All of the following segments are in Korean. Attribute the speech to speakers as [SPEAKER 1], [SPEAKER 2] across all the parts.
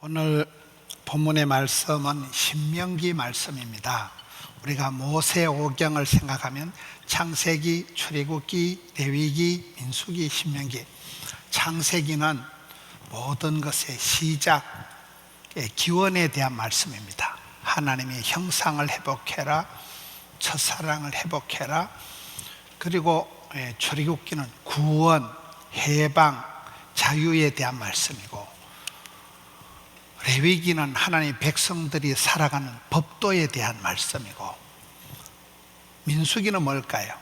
[SPEAKER 1] 오늘 본문의 말씀은 신명기 말씀입니다. 우리가 모세오경을 생각하면 창세기, 출애굽기, 레위기, 민수기, 신명기. 창세기는 모든 것의 시작의 기원에 대한 말씀입니다. 하나님의 형상을 회복해라, 첫사랑을 회복해라. 그리고 출애굽기는 구원, 해방, 자유에 대한 말씀이고, 레위기는 하나님의 백성들이 살아가는 법도에 대한 말씀이고, 민수기는 뭘까요?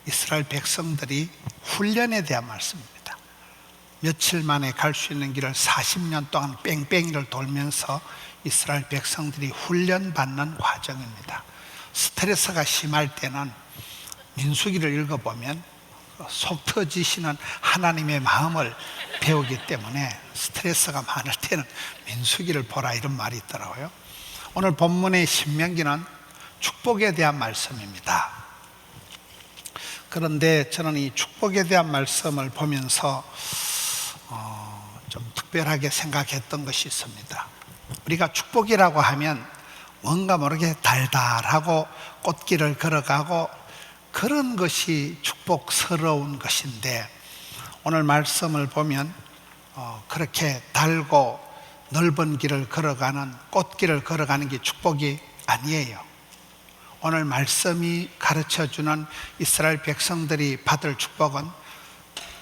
[SPEAKER 1] 이스라엘 백성들이 훈련에 대한 말씀입니다. 며칠 만에 갈 수 있는 길을 40년 동안 뺑뺑이를 돌면서 이스라엘 백성들이 훈련받는 과정입니다. 스트레스가 심할 때는 민수기를 읽어보면 속 터지시는 하나님의 마음을 배우기 때문에 스트레스가 많을 때는 민수기를 보라, 이런 말이 있더라고요. 오늘 본문의 신명기는 축복에 대한 말씀입니다. 그런데 저는 이 축복에 대한 말씀을 보면서 좀 특별하게 생각했던 것이 있습니다. 우리가 축복이라고 하면 뭔가 모르게 달달하고 꽃길을 걸어가고 그런 것이 축복스러운 것인데, 오늘 말씀을 보면 그렇게 달고 넓은 길을 걸어가는, 꽃길을 걸어가는 게 축복이 아니에요. 오늘 말씀이 가르쳐주는 이스라엘 백성들이 받을 축복은,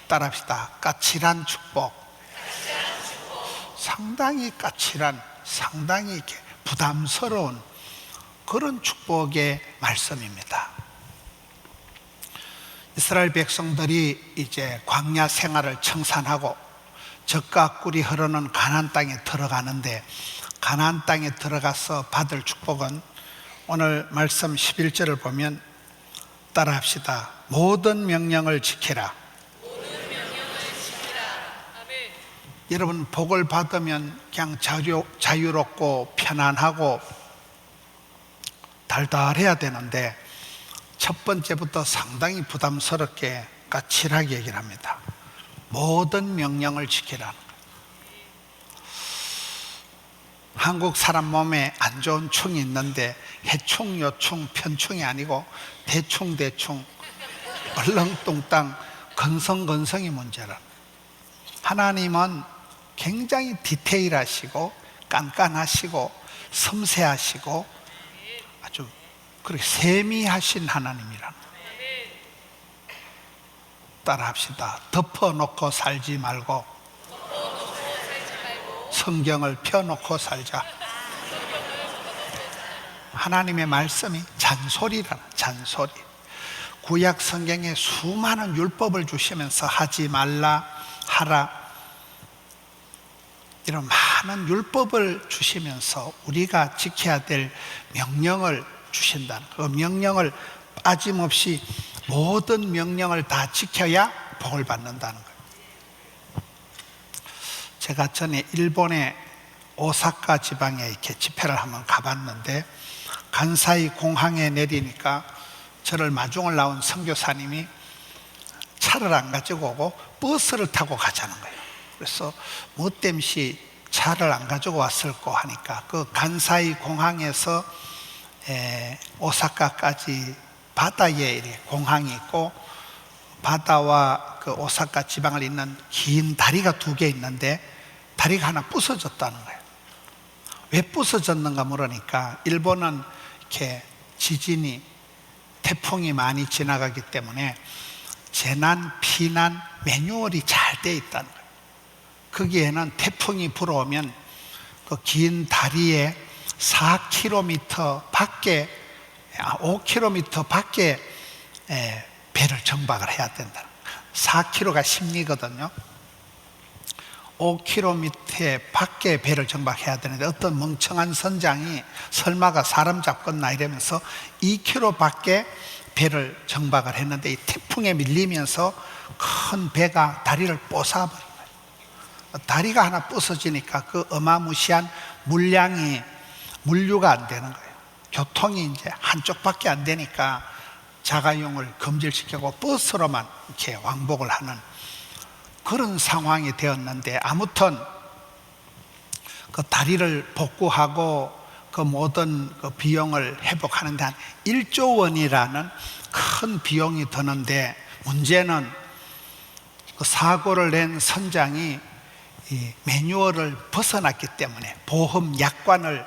[SPEAKER 1] 따라합시다, 까칠한 축복. 상당히 까칠한, 상당히 이렇게 부담스러운 그런 축복의 말씀입니다. 이스라엘 백성들이 이제 광야 생활을 청산하고 젖과 꿀이 흐르는 가나안 땅에 들어가는데, 가나안 땅에 들어가서 받을 축복은 오늘 말씀 11절을 보면, 따라합시다. 모든 명령을 지키라. 여러분, 복을 받으면 그냥 자유롭고 편안하고 달달해야 되는데, 첫 번째부터 상당히 부담스럽게 까칠하게 얘기를 합니다. 모든 명령을 지키라. 한국 사람 몸에 안 좋은 충이 있는데 해충, 요충, 편충이 아니고 대충, 얼렁뚱땅, 건성건성이 문제라. 하나님은 굉장히 디테일하시고 깐깐하시고 섬세하시고 아주 그렇게 세미하신 하나님이라. 따라합시다. 덮어놓고 살지 말고 성경을 펴놓고 살자. 하나님의 말씀이 잔소리라, 잔소리. 구약 성경에 수많은 율법을 주시면서 하지 말라, 하라, 이런 많은 율법을 주시면서 우리가 지켜야 될 명령을 주신다는, 그 명령을 빠짐없이 모든 명령을 다 지켜야 복을 받는다는 거예요. 제가 전에 일본의 오사카 지방에 이렇게 집회를 한번 가봤는데, 간사이 공항에 내리니까 저를 마중을 나온 선교사님이 차를 안 가지고 오고 버스를 타고 가자는 거예요. 그래서 뭐 땜시 차를 안 가지고 왔을까 하니까, 그 간사이 공항에서 오사카까지 바다에 공항이 있고, 바다와 그 오사카 지방을 잇는 긴 다리가 2개 있는데 다리가 하나 부서졌다는 거예요. 왜 부서졌는가 물으니까, 일본은 이렇게 지진이, 태풍이 많이 지나가기 때문에 재난, 피난 매뉴얼이 잘 돼 있다는 거예요. 거기에는 태풍이 불어오면 그 긴 다리에 4km 밖에, 5km 밖에 배를 정박을 해야 된다. 4km가 10리거든요. 5km 밖에 배를 정박해야 되는데, 어떤 멍청한 선장이 설마가 사람 잡겠나 이러면서 2km 밖에 배를 정박을 했는데, 이 태풍에 밀리면서 큰 배가 다리를 뽀사버린 거예요. 다리가 하나 부서지니까 그 어마무시한 물량이 물류가 안 되는 거예요. 교통이 이제 한쪽밖에 안 되니까 자가용을 금지시키고 버스로만 이렇게 왕복을 하는 그런 상황이 되었는데, 아무튼 그 다리를 복구하고 그 모든 그 비용을 회복하는데 한 1조 원이라는 큰 비용이 드는데, 문제는 그 사고를 낸 선장이 이 매뉴얼을 벗어났기 때문에, 보험 약관을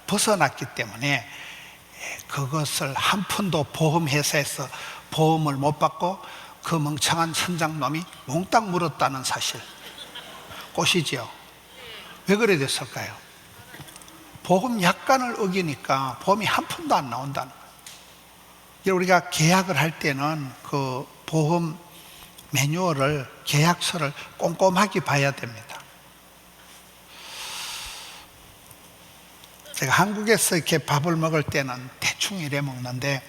[SPEAKER 1] 벗어났기 때문에 그것을 한 푼도 보험회사에서 보험을 못 받고 그 멍청한 선장놈이 몽땅 물었다는 사실. 꼬시지요. 왜 그래 됐을까요? 보험 약관을 어기니까 보험이 한 푼도 안 나온다는 거예요. 우리가 계약을 할 때는 그 보험 매뉴얼을, 계약서를 꼼꼼하게 봐야 됩니다. 제가 한국에서 이렇게 밥을 먹을 때는 대충 이래 먹는데,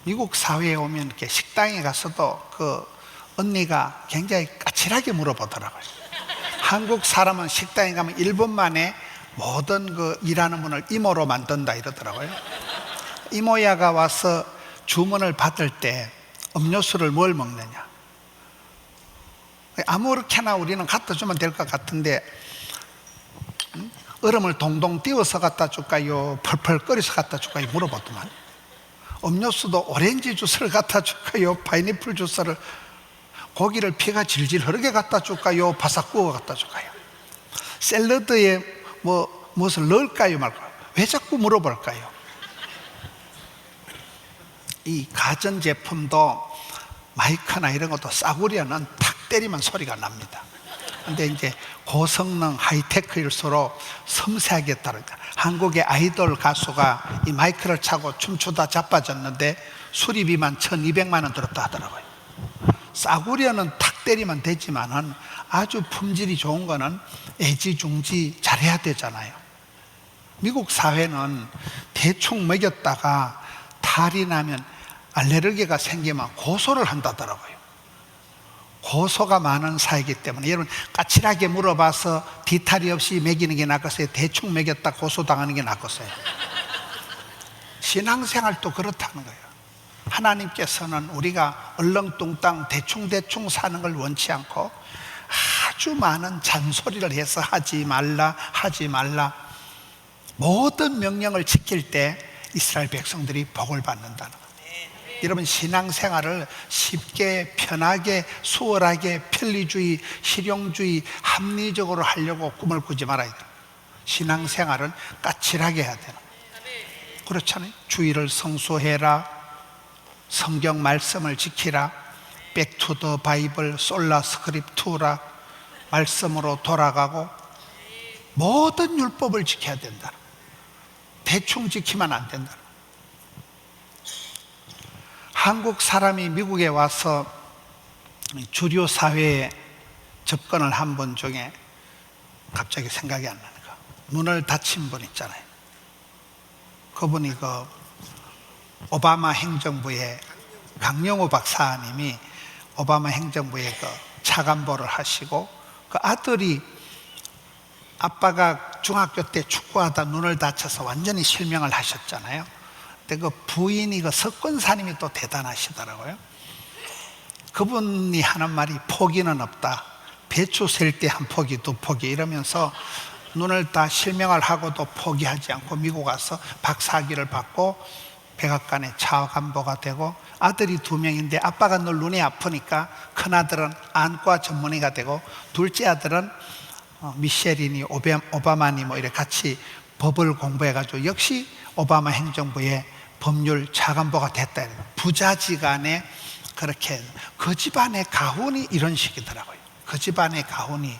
[SPEAKER 1] 미국 사회에 오면 이렇게 식당에 가서도 그 언니가 굉장히 까칠하게 물어보더라고요. 한국 사람은 식당에 가면 1분 만에 모든 그 일하는 분을 이모로 만든다 이러더라고요. 이모야가 와서 주문을 받을 때 음료수를 뭘 먹느냐, 아무렇게나 우리는 갖다 주면 될 것 같은데, 얼음을 동동 띄워서 갖다 줄까요, 펄펄 끓여서 갖다 줄까요 물어보더만. 음료수도 오렌지 주스를 갖다 줄까요, 파인애플 주스를, 고기를 피가 질질 흐르게 갖다 줄까요, 바삭 구워 갖다 줄까요, 샐러드에 무엇을 넣을까요 말까요? 왜 자꾸 물어볼까요? 이 가전제품도 마이크나 이런 것도 싸구려는 탁 때리면 소리가 납니다. 근데 이제 고성능 하이테크일수록 섬세하게 따르다. 한국의 아이돌 가수가 이 마이크를 차고 춤추다 자빠졌는데 수리비만 1,200만 원 들었다 하더라고요. 싸구려는 탁 때리면 되지만은 아주 품질이 좋은 거는 애지중지 잘해야 되잖아요. 미국 사회는 대충 먹였다가 탈이 나면, 알레르기가 생기면 고소를 한다더라고요. 고소가 많은 사회이기 때문에, 여러분 까칠하게 물어봐서 뒤탈이 없이 먹이는 게 낫겠어요, 대충 먹였다 고소당하는 게 낫겠어요? 신앙생활도 그렇다는 거예요. 하나님께서는 우리가 얼렁뚱땅 대충대충 사는 걸 원치 않고 아주 많은 잔소리를 해서 하지 말라 하지 말라, 모든 명령을 지킬 때 이스라엘 백성들이 복을 받는다는 거예요. 여러분 신앙생활을 쉽게 편하게 수월하게 편리주의, 실용주의, 합리적으로 하려고 꿈을 꾸지 말아야 돼요. 신앙생활은 까칠하게 해야 돼요. 그렇잖아요. 주의를 성수해라, 성경 말씀을 지키라, 백투 더 바이블, 솔라 스크립투라, 말씀으로 돌아가고 모든 율법을 지켜야 된다. 대충 지키면 안 된다. 한국 사람이 미국에 와서 주류 사회에 접근을 한 분 중에 갑자기 생각이 안 나는 거, 눈을 다친 분 있잖아요. 그분이 그 오바마 행정부의 강영호 박사님이 오바마 행정부에 그 차관보를 하시고, 그 아들이, 아빠가 중학교 때 축구하다 눈을 다쳐서 완전히 실명을 하셨잖아요. 근데 그 부인이 그 석권사님이 또 대단하시더라고요. 그분이 하는 말이 포기는 없다. 배추 셀 때 한 포기, 두 포기 이러면서 눈을 다 실명을 하고도 포기하지 않고 미국 와서 박사학위를 받고 백악관의 차관보가 되고, 아들이 2명인데 아빠가 늘 눈이 아프니까 큰아들은 안과 전문의가 되고, 둘째 아들은 미셸이니 오바마니 뭐 이렇게 같이 법을 공부해가지고 역시 오바마 행정부의 법률 차관보가 됐다. 부자지간에 그렇게, 그 집안의 가훈이 이런 식이더라고요. 그 집안의 가훈이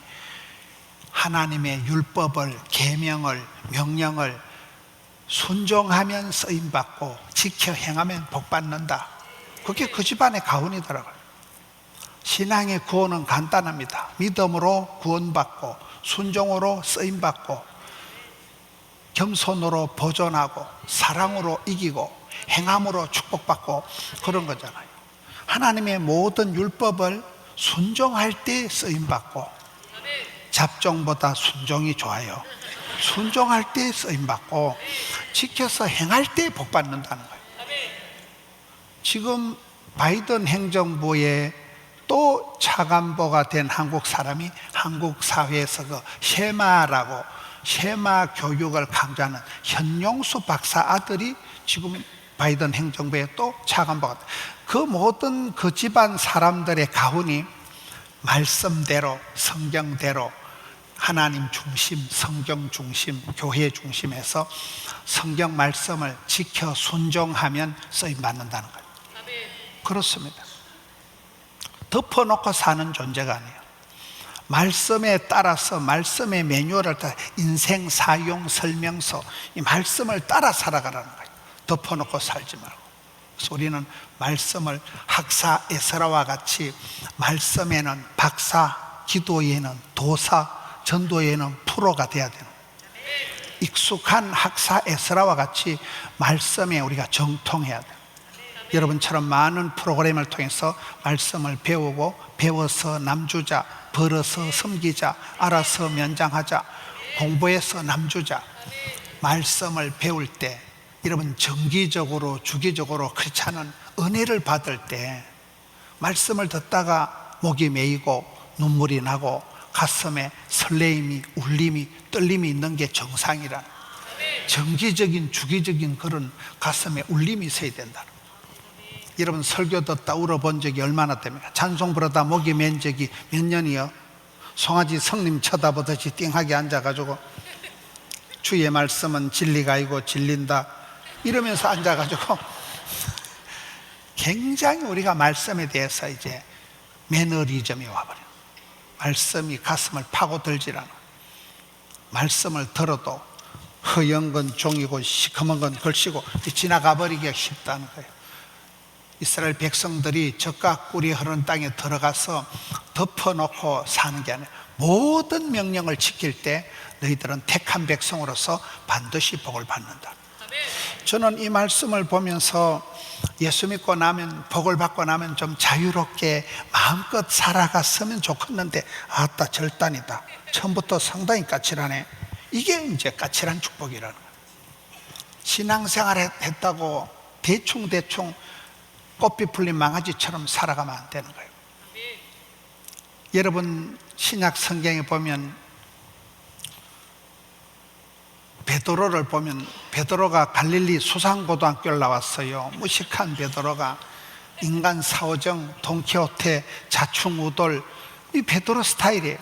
[SPEAKER 1] 하나님의 율법을, 계명을, 명령을 순종하면 쓰임받고 지켜 행하면 복받는다. 그게 그 집안의 가훈이더라고요. 신앙의 구원은 간단합니다. 믿음으로 구원받고, 순종으로 쓰임받고, 겸손으로 보존하고, 사랑으로 이기고, 행함으로 축복받고, 그런 거잖아요. 하나님의 모든 율법을 순종할 때 쓰임받고, 잡종보다 순종이 좋아요. 순종할 때 쓰임받고, 지켜서 행할 때 복받는다는 거예요. 지금 바이든 행정부에 또 차관보가 된 한국 사람이 한국 사회에서 그 쉐마라고 쉐마 교육을 강조하는 현용수 박사 아들이 지금 바이든 행정부에 또 차관보가, 그 모든 그 집안 사람들의 가훈이 말씀대로, 성경대로, 하나님 중심, 성경 중심, 교회 중심에서 성경 말씀을 지켜 순종하면 쓰임 받는다는 거예요. 그렇습니다. 덮어놓고 사는 존재가 아니에요. 말씀에 따라서, 말씀의 매뉴얼을 따라, 인생 사용 설명서, 이 말씀을 따라 살아가라는 거예요. 덮어놓고 살지 말고. 그래서 우리는 말씀을 학사 에스라와 같이 말씀에는 박사, 기도에는 도사, 전도에는 프로가 돼야 되는 거예요. 익숙한 학사 에스라와 같이 말씀에 우리가 정통해야 돼요. 여러분처럼 많은 프로그램을 통해서 말씀을 배우고, 배워서 남주자, 벌어서 섬기자, 알아서 면장하자, 공부해서 남주자. 말씀을 배울 때 여러분 정기적으로, 주기적으로 크리스찬은 은혜를 받을 때 말씀을 듣다가 목이 메이고 눈물이 나고 가슴에 설레임이, 울림이, 떨림이 있는 게 정상이라. 정기적인, 주기적인 그런 가슴에 울림이 있어야 된다. 여러분 설교 듣다 울어본 적이 얼마나 됩니까? 찬송 부르다 목이 맨 적이 몇 년이요? 송아지 성님 쳐다보듯이 띵하게 앉아가지고 주의 말씀은 진리가 아니고 진린다 이러면서 앉아가지고 굉장히 우리가 말씀에 대해서 이제 매너리즘이 와버려요. 말씀이 가슴을 파고들질 않아. 말씀을 들어도 허연 건 종이고 시커먼 건 글씨고 지나가 버리기가 쉽다는 거예요. 이스라엘 백성들이 젖과 꿀이 흐르는 땅에 들어가서 덮어놓고 사는 게 아니라 모든 명령을 지킬 때 너희들은 택한 백성으로서 반드시 복을 받는다. 저는 이 말씀을 보면서 예수 믿고 나면, 복을 받고 나면 좀 자유롭게 마음껏 살아갔으면 좋겠는데, 아따 절단이다, 처음부터 상당히 까칠하네. 이게 이제 까칠한 축복이라는 거예요. 신앙생활 했다고 대충 꽃비 풀린 망아지처럼 살아가면 안 되는 거예요. 여러분 신약 성경에 보면 베드로를 보면, 베드로가 갈릴리 수상고등학교를 나왔어요. 무식한 베드로가 인간 사오정, 돈키호테, 자충우돌, 이 베드로 스타일이에요.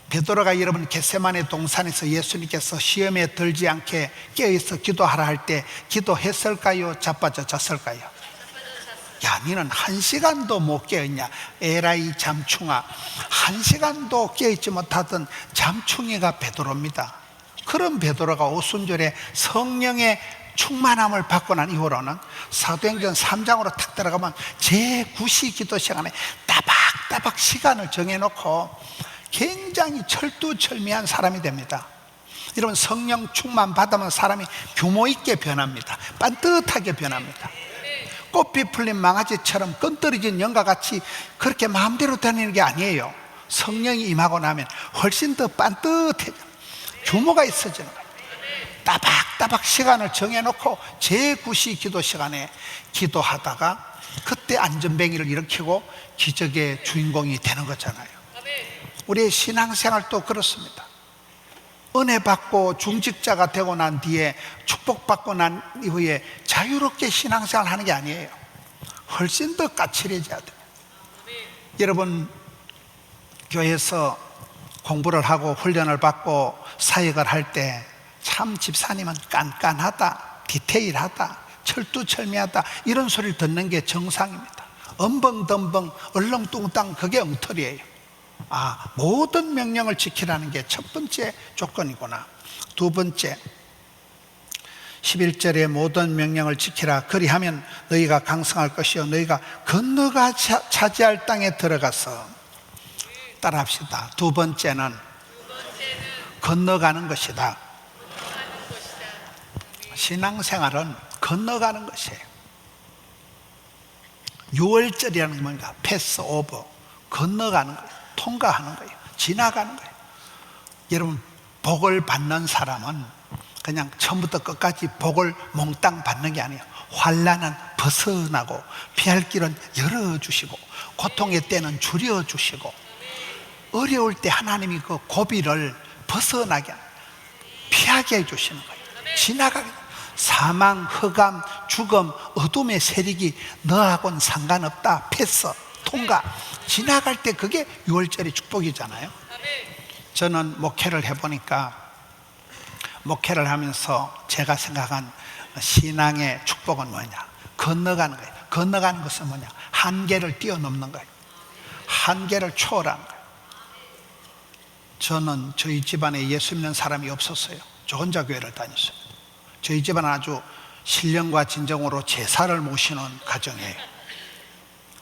[SPEAKER 1] 베드로가 여러분 겟세마네 동산에서 예수님께서 시험에 들지 않게 깨어있어 기도하라 할 때 기도했을까요? 자빠져 잤을까요? 야, 니는 1시간도 못 깨었냐? 에라이 잠충아. 1시간도 깨어있지 못하던 잠충이가 베드로입니다. 그런 베드로가 오순절에 성령의 충만함을 받고 난 이후로는 사도행전 3장으로 탁 들어가면 제9시 기도 시간에 따박따박 시간을 정해놓고 굉장히 철두철미한 사람이 됩니다. 여러분 성령 충만 받으면 사람이 규모 있게 변합니다. 반듯하게 변합니다. 꽃비 풀린 망아지처럼 끈떨어진 영과 같이 그렇게 마음대로 다니는 게 아니에요. 성령이 임하고 나면 훨씬 더 반듯해져, 규모가 있어지는 거예요. 따박따박 시간을 정해놓고 제9시 기도 시간에 기도하다가 그때 안전뱅이를 일으키고 기적의 주인공이 되는 거잖아요. 우리의 신앙생활도 그렇습니다. 은혜 받고 중직자가 되고 난 뒤에, 축복받고 난 이후에 자유롭게 신앙생활 하는 게 아니에요. 훨씬 더 까칠해져야 돼요. 여러분 교회에서 공부를 하고 훈련을 받고 사역을 할 때 참 집사님은 깐깐하다, 디테일하다, 철두철미하다 이런 소리를 듣는 게 정상입니다. 엄벙덤벙 얼렁뚱땅 그게 엉터리예요. 아, 모든 명령을 지키라는 게 첫 번째 조건이구나. 두 번째 11절에 모든 명령을 지키라. 그리하면 너희가 강성할 것이요 너희가 건너가 차지할 땅에 들어가서, 따라합시다. 두 번째는 건너가는 것이다. 신앙생활은 건너가는 것이에요. 6월절이라는 게 뭔가? 패스 오버, 건너가는 거예요. 통과하는 거예요. 지나가는 거예요. 여러분 복을 받는 사람은 그냥 처음부터 끝까지 복을 몽땅 받는 게 아니에요. 환난은 벗어나고 피할 길은 열어주시고 고통의 때는 줄여주시고 어려울 때 하나님이 그 고비를 벗어나게, 피하게 해주시는 거예요. 지나가게. 사망, 흑암, 죽음, 어둠의 세력이 너하고는 상관없다. 패스, 통과. 지나갈 때 그게 6월절의 축복이잖아요. 저는 목회를 해보니까, 목회를 하면서 제가 생각한 신앙의 축복은 뭐냐? 건너가는 거예요. 건너가는 것은 뭐냐? 한계를 뛰어넘는 거예요. 한계를 초월하는 거예요. 저는 저희 집안에 예수 믿는 사람이 없었어요. 저 혼자 교회를 다녔어요. 저희 집안은 아주 신령과 진정으로 제사를 모시는 가정이에요.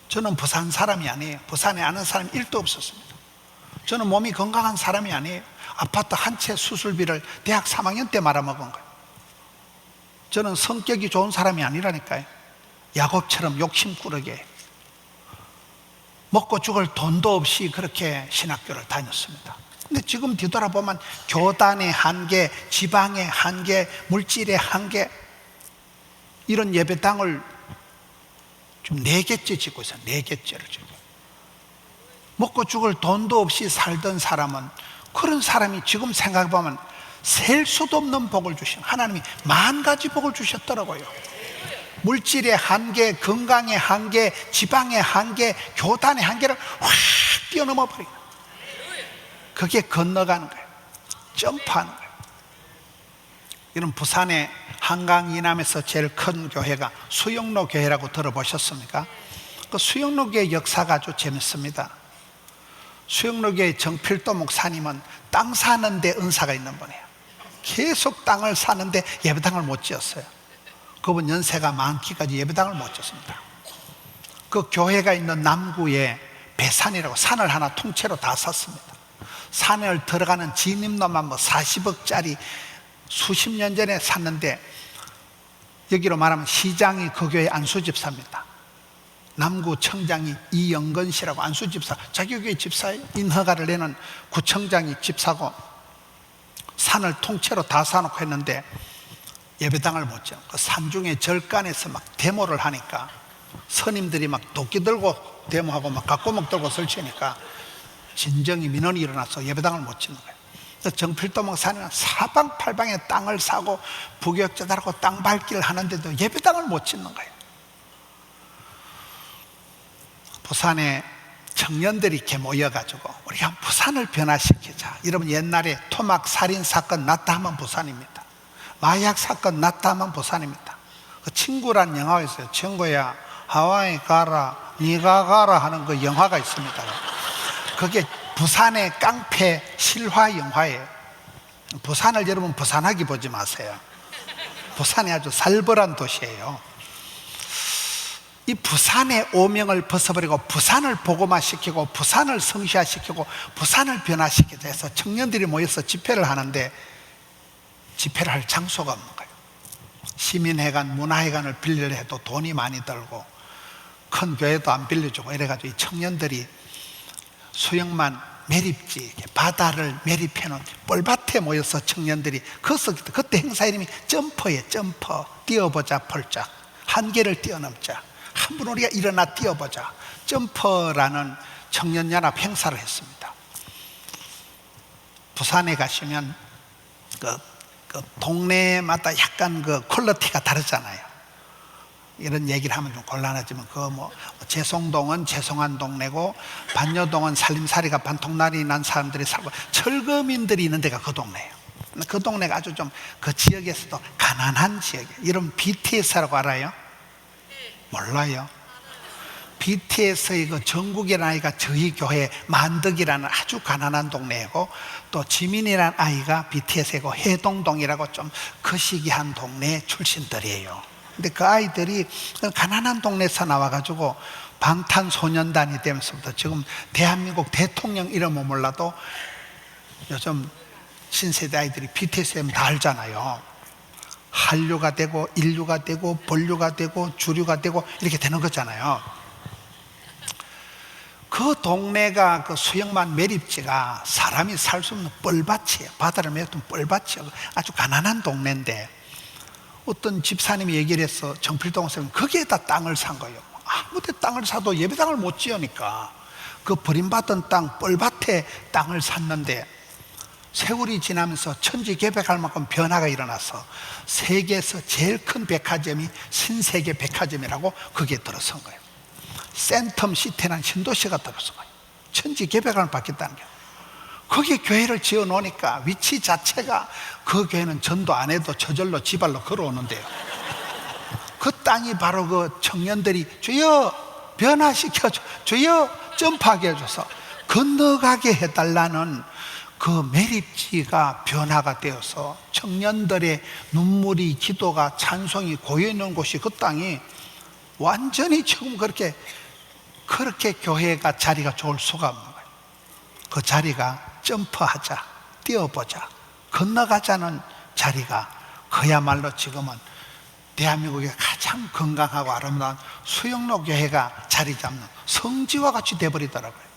[SPEAKER 1] 저는 부산 사람이 아니에요. 부산에 아는 사람이 1도 없었습니다. 저는 몸이 건강한 사람이 아니에요. 아파트 한 채 수술비를 대학 3학년 때 말아먹은 거예요. 저는 성격이 좋은 사람이 아니라니까요. 야곱처럼 욕심꾸러기예요. 먹고 죽을 돈도 없이 그렇게 신학교를 다녔습니다. 근데 지금 뒤돌아보면 교단의 한계, 지방의 한계, 물질의 한계, 이런 예배당을 좀 4개째 짓고 있어요. 4개째를 지금. 먹고 죽을 돈도 없이 살던 사람은, 그런 사람이 지금 생각해보면 셀 수도 없는 복을 주신, 하나님이 10,000가지 복을 주셨더라고요. 물질의 한계, 건강의 한계, 지방의 한계, 교단의 한계를 확 뛰어넘어 버리는 거예요. 그게 건너가는 거예요. 점프하는 거예요. 이런 부산의 한강 이남에서 제일 큰 교회가 수영로 교회라고 들어보셨습니까? 그 수영로 교회 역사가 아주 재밌습니다. 수영로 교회 정필도 목사님은 땅 사는데 은사가 있는 분이에요. 계속 땅을 사는데 예배당을 못 지었어요. 그분 연세가 많기까지 예배당을 못 지었습니다. 그 교회가 있는 남구에 배산이라고 산을 하나 통째로 다 샀습니다. 산을 들어가는 진입로만 뭐 40억짜리 수십 년 전에 샀는데, 여기로 말하면 시장이 그 교회 안수집사입니다. 남구 청장이 이영건 씨라고 안수집사, 자기 교회 집사예요. 인허가를 내는 구청장이 집사고, 산을 통째로 다 사놓고 했는데 예배당을 못 지어. 그 산중에 절간에서 막 데모를 하니까 스님들이 막 도끼 들고 데모하고 막 각고목 들고 설치니까 진정이 민원이 일어나서 예배당을 못 짓는 거예요. 정필도 목사님은 사방팔방에 땅을 사고 부교육자들하고 땅 밟기를 하는데도 예배당을 못 짓는 거예요. 부산에 청년들이 이렇게 모여가지고 우리가 부산을 변화시키자. 여러분, 옛날에 토막 살인 사건 났다 하면 부산입니다. 마약 사건 났다 하면 부산입니다. 그 친구란 영화가 있어요. 친구야, 하와이 가라, 네가 가라 하는 그 영화가 있습니다. 그게 부산의 깡패 실화 영화예요. 부산을 여러분 부산하게 보지 마세요. 부산이 아주 살벌한 도시예요. 이 부산의 오명을 벗어버리고 부산을 복음화시키고 부산을 성시화시키고 부산을 변화시키자 해서 청년들이 모여서 집회를 하는데 집회를 할 장소가 없는 거예요. 시민회관, 문화회관을 빌리려 해도 돈이 많이 들고 큰 교회도 안 빌려주고 이래가지고 이 청년들이 수영만 매립지, 바다를 매립해놓은 뻘밭에 모여서 청년들이 그때 행사 이름이 점퍼예요. 점퍼. 뛰어보자 펄짝. 한계를 뛰어넘자. 한 번 우리가 일어나 뛰어보자. 점퍼라는 청년연합 행사를 했습니다. 부산에 가시면 그 동네마다 약간 그 퀄리티가 다르잖아요. 이런 얘기를 하면 좀 곤란하지만 재송동은 재송한 동네고 반여동은 살림살이가 반통날이 난 사람들이 살고 철거민들이 있는 데가 그 동네예요. 그 동네가 아주 좀 그 지역에서도 가난한 지역이에요. 여러분 BTS라고 알아요? 몰라요? BTS의 그 정국이라는 아이가 저희 교회 만덕이라는 아주 가난한 동네이고, 또 지민이라는 아이가 BTS이고 해동동이라고 좀 거시기한 동네 출신들이에요. 근데 그 아이들이 가난한 동네에서 나와가지고 방탄소년단이 되면서부터 지금 대한민국 대통령 이름은 몰라도 요즘 신세대 아이들이 BTS 하면 다 알잖아요. 한류가 되고 인류가 되고 본류가 되고 주류가 되고 이렇게 되는 거잖아요. 그 동네가 그 수영만 매립지가 사람이 살 수 없는 뻘밭이에요. 바다를 메웠던 뻘밭이에요. 아주 가난한 동네인데 어떤 집사님이 얘기를 해서 정필동 선생님 거기에다 땅을 산 거예요. 아무 데 땅을 사도 예배당을 못 지으니까 그 버림받은 땅 뻘밭에 땅을 샀는데 세월이 지나면서 천지개벽할 만큼 변화가 일어나서 세계에서 제일 큰 백화점이 신세계 백화점이라고 그게 들어선 거예요. 센텀 시티라는 신도시가 들어선 거예요. 천지개벽을 바뀌었다는 거예요. 거기에 교회를 지어 놓으니까 위치 자체가 그 교회는 전도 안 해도 저절로 지발로 걸어오는데요. 그 땅이 바로 그 청년들이 주여 변화시켜줘, 주여 점프하게 해줘서 건너가게 해달라는 그 매립지가 변화가 되어서 청년들의 눈물이, 기도가, 찬송이 고여있는 곳이 그 땅이 완전히 지금 그렇게 교회가 자리가 좋을 수가 없는 거예요. 그 자리가 점프하자, 뛰어보자, 건너가자는 자리가 그야말로 지금은 대한민국의 가장 건강하고 아름다운 수영로 교회가 자리 잡는 성지와 같이 돼버리더라고요.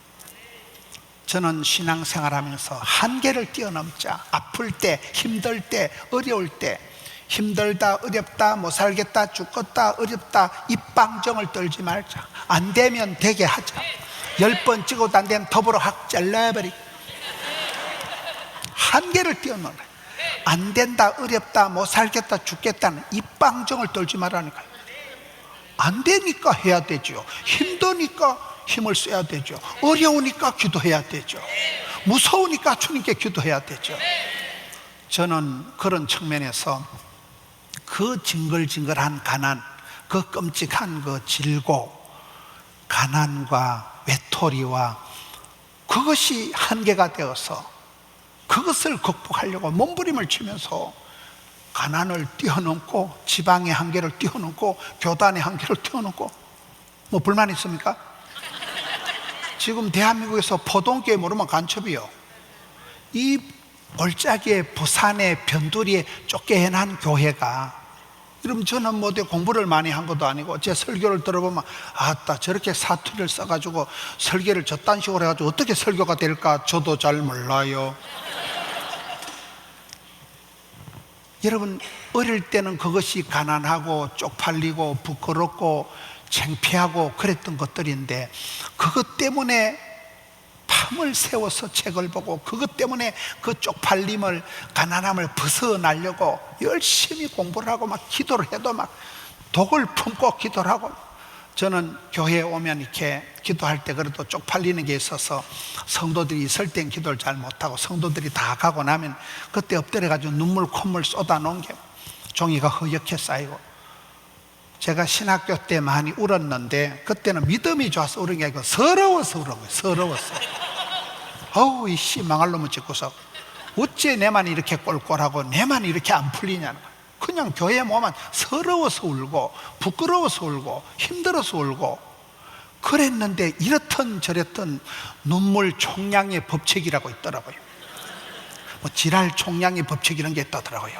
[SPEAKER 1] 저는 신앙생활하면서 한계를 뛰어넘자, 아플 때, 힘들 때, 어려울 때, 힘들다, 어렵다, 못 살겠다, 죽겠다, 어렵다, 입방정을 떨지 말자. 안 되면 되게 하자. 10번 찍어도 안 되면 더불어 확 잘라버리고. 한계를 뛰어넘어요. 안 된다, 어렵다, 못 살겠다, 죽겠다는 입방정을 떨지 말라니까요. 안 되니까 해야 되죠. 힘드니까 힘을 써야 되죠. 어려우니까 기도해야 되죠. 무서우니까 주님께 기도해야 되죠. 저는 그런 측면에서 그 징글징글한 가난, 그 끔찍한 그 질고, 가난과 외톨이와 그것이 한계가 되어서 그것을 극복하려고 몸부림을 치면서 가난을 뛰어넘고 지방의 한계를 뛰어넘고 교단의 한계를 뛰어넘고 뭐 불만 있습니까? 지금 대한민국에서 포동교회 모르면 간첩이요. 이 골짜기에 부산의 변두리에 쫓겨난 교회가, 여러분 저는 뭐 공부를 많이 한 것도 아니고 제 설교를 들어보면 아따 저렇게 사투리를 써가지고 설교를 저딴 식으로 해가지고 어떻게 설교가 될까 저도 잘 몰라요. 여러분 어릴 때는 그것이 가난하고 쪽팔리고 부끄럽고 창피하고 그랬던 것들인데 그것 때문에 밤을 새워서 책을 보고 그것 때문에 그 쪽팔림을, 가난함을 벗어나려고 열심히 공부를 하고 막 기도를 해도 막 독을 품고 기도를 하고, 저는 교회에 오면 이렇게 기도할 때 그래도 쪽팔리는 게 있어서 성도들이 있을 땐 기도를 잘 못하고 성도들이 다 가고 나면 그때 엎드려가지고 눈물 콧물 쏟아 놓은 게 종이가 허옇게 쌓이고, 제가 신학교 때 많이 울었는데 그때는 믿음이 좋아서 울은 게 아니고 서러워서 울은 거예요. 서러워서. 어우 이 씨 망할 놈을 짓고서 어째 내만 이렇게 꼴꼴하고 내만 이렇게 안 풀리냐는 거예요. 그냥 교회에 모면 서러워서 울고 부끄러워서 울고 힘들어서 울고 그랬는데, 이렇던 저랬던 눈물 총량의 법칙이라고 있더라고요. 뭐 지랄 총량의 법칙 이런 게 있다더라고요.